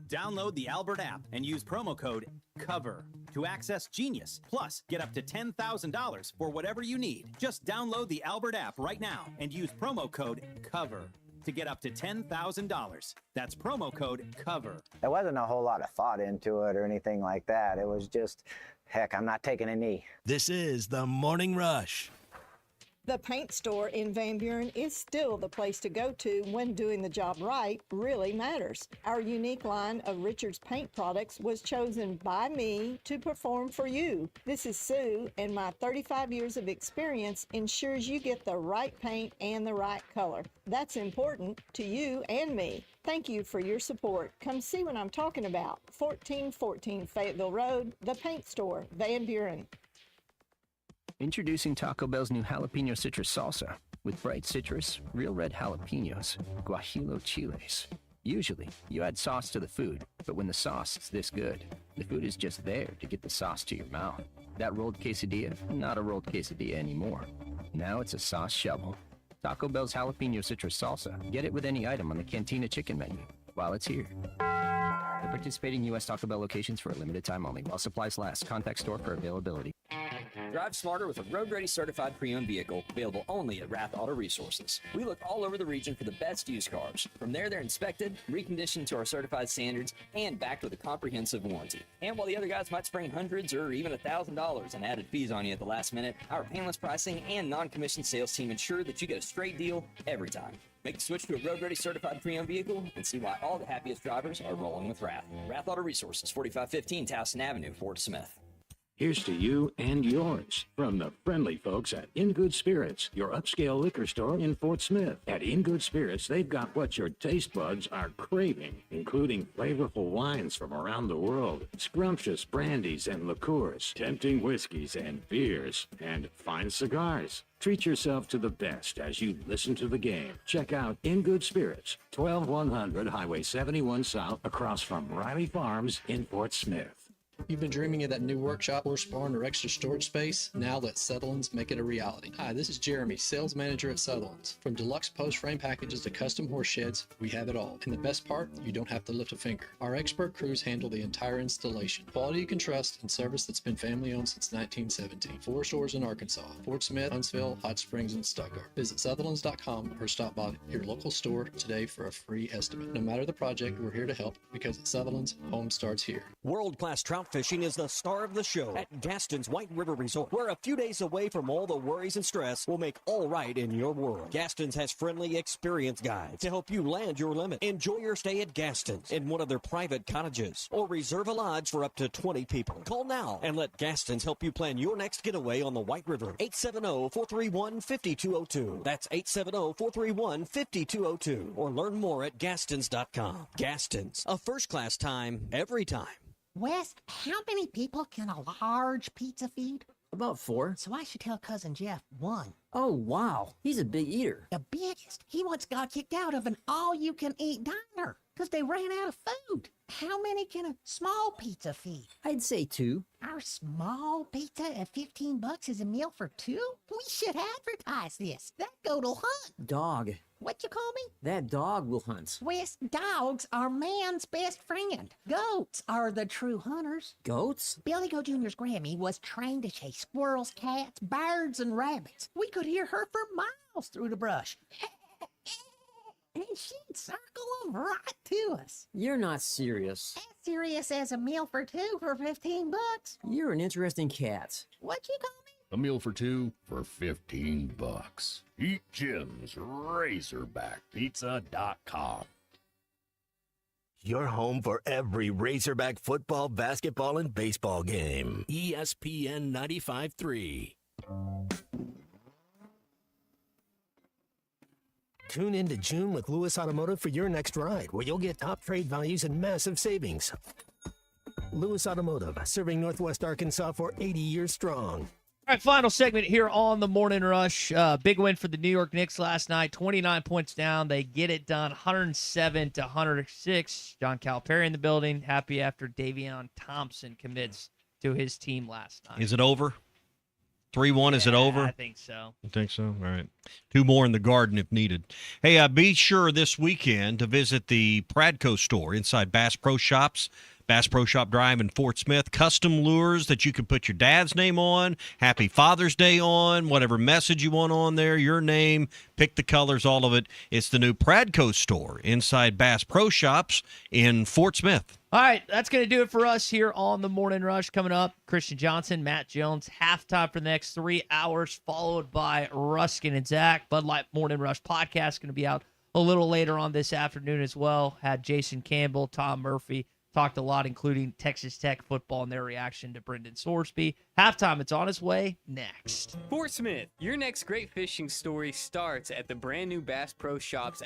Download the Albert app and use promo code COVER to access Genius. Plus, get up to $10,000 for whatever you need. Just download the Albert app right now and use promo code COVER to get up to $10,000. That's promo code COVER. There wasn't a whole lot of thought into it or anything like that. It was just, heck, I'm not taking a knee. This is the Morning Rush. The paint store in Van Buren is still the place to go to when doing the job right really matters. Our unique line of Richards paint products was chosen by me to perform for you. This is Sue, and my 35 years of experience ensures you get the right paint and the right color. That's important to you and me. Thank you for your support. Come see what I'm talking about. 1414 Fayetteville Road, the paint store, Van Buren. Introducing Taco Bell's new jalapeno citrus salsa with bright citrus, real red jalapenos, guajillo chiles. Usually, you add sauce to the food, but when the sauce is this good, the food is just there to get the sauce to your mouth. That rolled quesadilla, not a rolled quesadilla anymore. Now it's a sauce shovel. Taco Bell's jalapeno citrus salsa. Get it with any item on the Cantina chicken menu while it's here. The participating U.S. Taco Bell locations for a limited time only while supplies last. Contact store for availability. Drive smarter with a road-ready certified pre-owned vehicle available only at Rath Auto Resources. We look all over the region for the best used cars. From there, they're inspected, reconditioned to our certified standards, and backed with a comprehensive warranty. And while the other guys might spring hundreds or even $1,000 in added fees on you at the last minute, our painless pricing and non-commissioned sales team ensure that you get a straight deal every time. Make the switch to a road-ready certified pre-owned vehicle and see why all the happiest drivers are rolling with Rath. Rath Auto Resources, 4515 Towson Avenue, Fort Smith. Here's to you and yours from the friendly folks at In Good Spirits, your upscale liquor store in Fort Smith. At In Good Spirits, they've got what your taste buds are craving, including flavorful wines from around the world, scrumptious brandies and liqueurs, tempting whiskeys and beers, and fine cigars. Treat yourself to the best as you listen to the game. Check out In Good Spirits, 12100 Highway 71 South, across from Riley Farms in Fort Smith. You've been dreaming of that new workshop, horse barn, or extra storage space? Now let Sutherland's make it a reality. Hi, this is Jeremy, sales manager at Sutherland's. From deluxe post frame packages to custom horse sheds, we have it all. And the best part, you don't have to lift a finger. Our expert crews handle the entire installation. Quality you can trust and service that's been family owned since 1917. 4 stores in Arkansas: Fort Smith, Huntsville, Hot Springs, and Stuttgart. Visit Sutherland's.com or stop by your local store today for a free estimate. No matter the project, we're here to help because at Sutherland's, home starts here. World-class trout fishing is the star of the show at Gaston's White River Resort, where a few days away from all the worries and stress will make all right in your world. Gaston's has friendly, experienced guides to help you land your limit. Enjoy your stay at Gaston's in one of their private cottages or reserve a lodge for up to 20 people. Call now and let Gaston's help you plan your next getaway on the White River. 870-431-5202. That's 870-431-5202. Or learn more at Gastons.com. Gaston's, a first-class time, every time. Wes, how many people can a large pizza feed? About 4. So I should tell Cousin Jeff 1. Oh, wow. He's a big eater. The biggest. He once got kicked out of an all-you-can-eat diner because they ran out of food. How many can a small pizza feed? I'd say 2. Our small pizza at $15 is a meal for 2? We should advertise this. That goat'll hunt. Dog. What you call me? That dog will hunt. Wes, dogs are man's best friend. Goats are the true hunters. Goats? Billy Goat Jr.'s Grammy was trained to chase squirrels, cats, birds, and rabbits. We could hear her for miles through the brush. And she'd circle them right to us. You're not serious. As serious as a meal for 2 for $15. You're an interesting cat. What you call me? A meal for 2 for $15. Eat Jim's RazorbackPizza.com. Your home for every Razorback football, basketball, and baseball game. ESPN 95.3. Tune in to June with Lewis Automotive for your next ride, where you'll get top trade values and massive savings. Lewis Automotive, serving Northwest Arkansas for 80 years strong. All right, final segment here on the Morning Rush. Big win for the New York Knicks last night, 29 points down. They get it done, 107-106. John Calipari in the building, happy after Davion Thompson commits to his team last night. Is it over? 3-1, is it over? I think so. You think so? All right. 2 more in the garden if needed. Hey, be sure this weekend to visit the Pradco store inside Bass Pro Shops. Bass Pro Shop Drive in Fort Smith. Custom lures that you can put your dad's name on, Happy Father's Day on, whatever message you want on there, your name, pick the colors, all of it. It's the new Pradco store inside Bass Pro Shops in Fort Smith. All right, that's going to do it for us here on the Morning Rush. Coming up, Christian Johnson, Matt Jones, halftime for the next 3 hours, followed by Ruskin and Zach. Bud Light Morning Rush podcast going to be out a little later on this afternoon as well. Had Jason Campbell, Tom Murphy, talked a lot, including Texas Tech football and their reaction to Brendan Sorsby. Halftime, it's on its way next. Fort Smith, your next great fishing story starts at the brand new Bass Pro Shops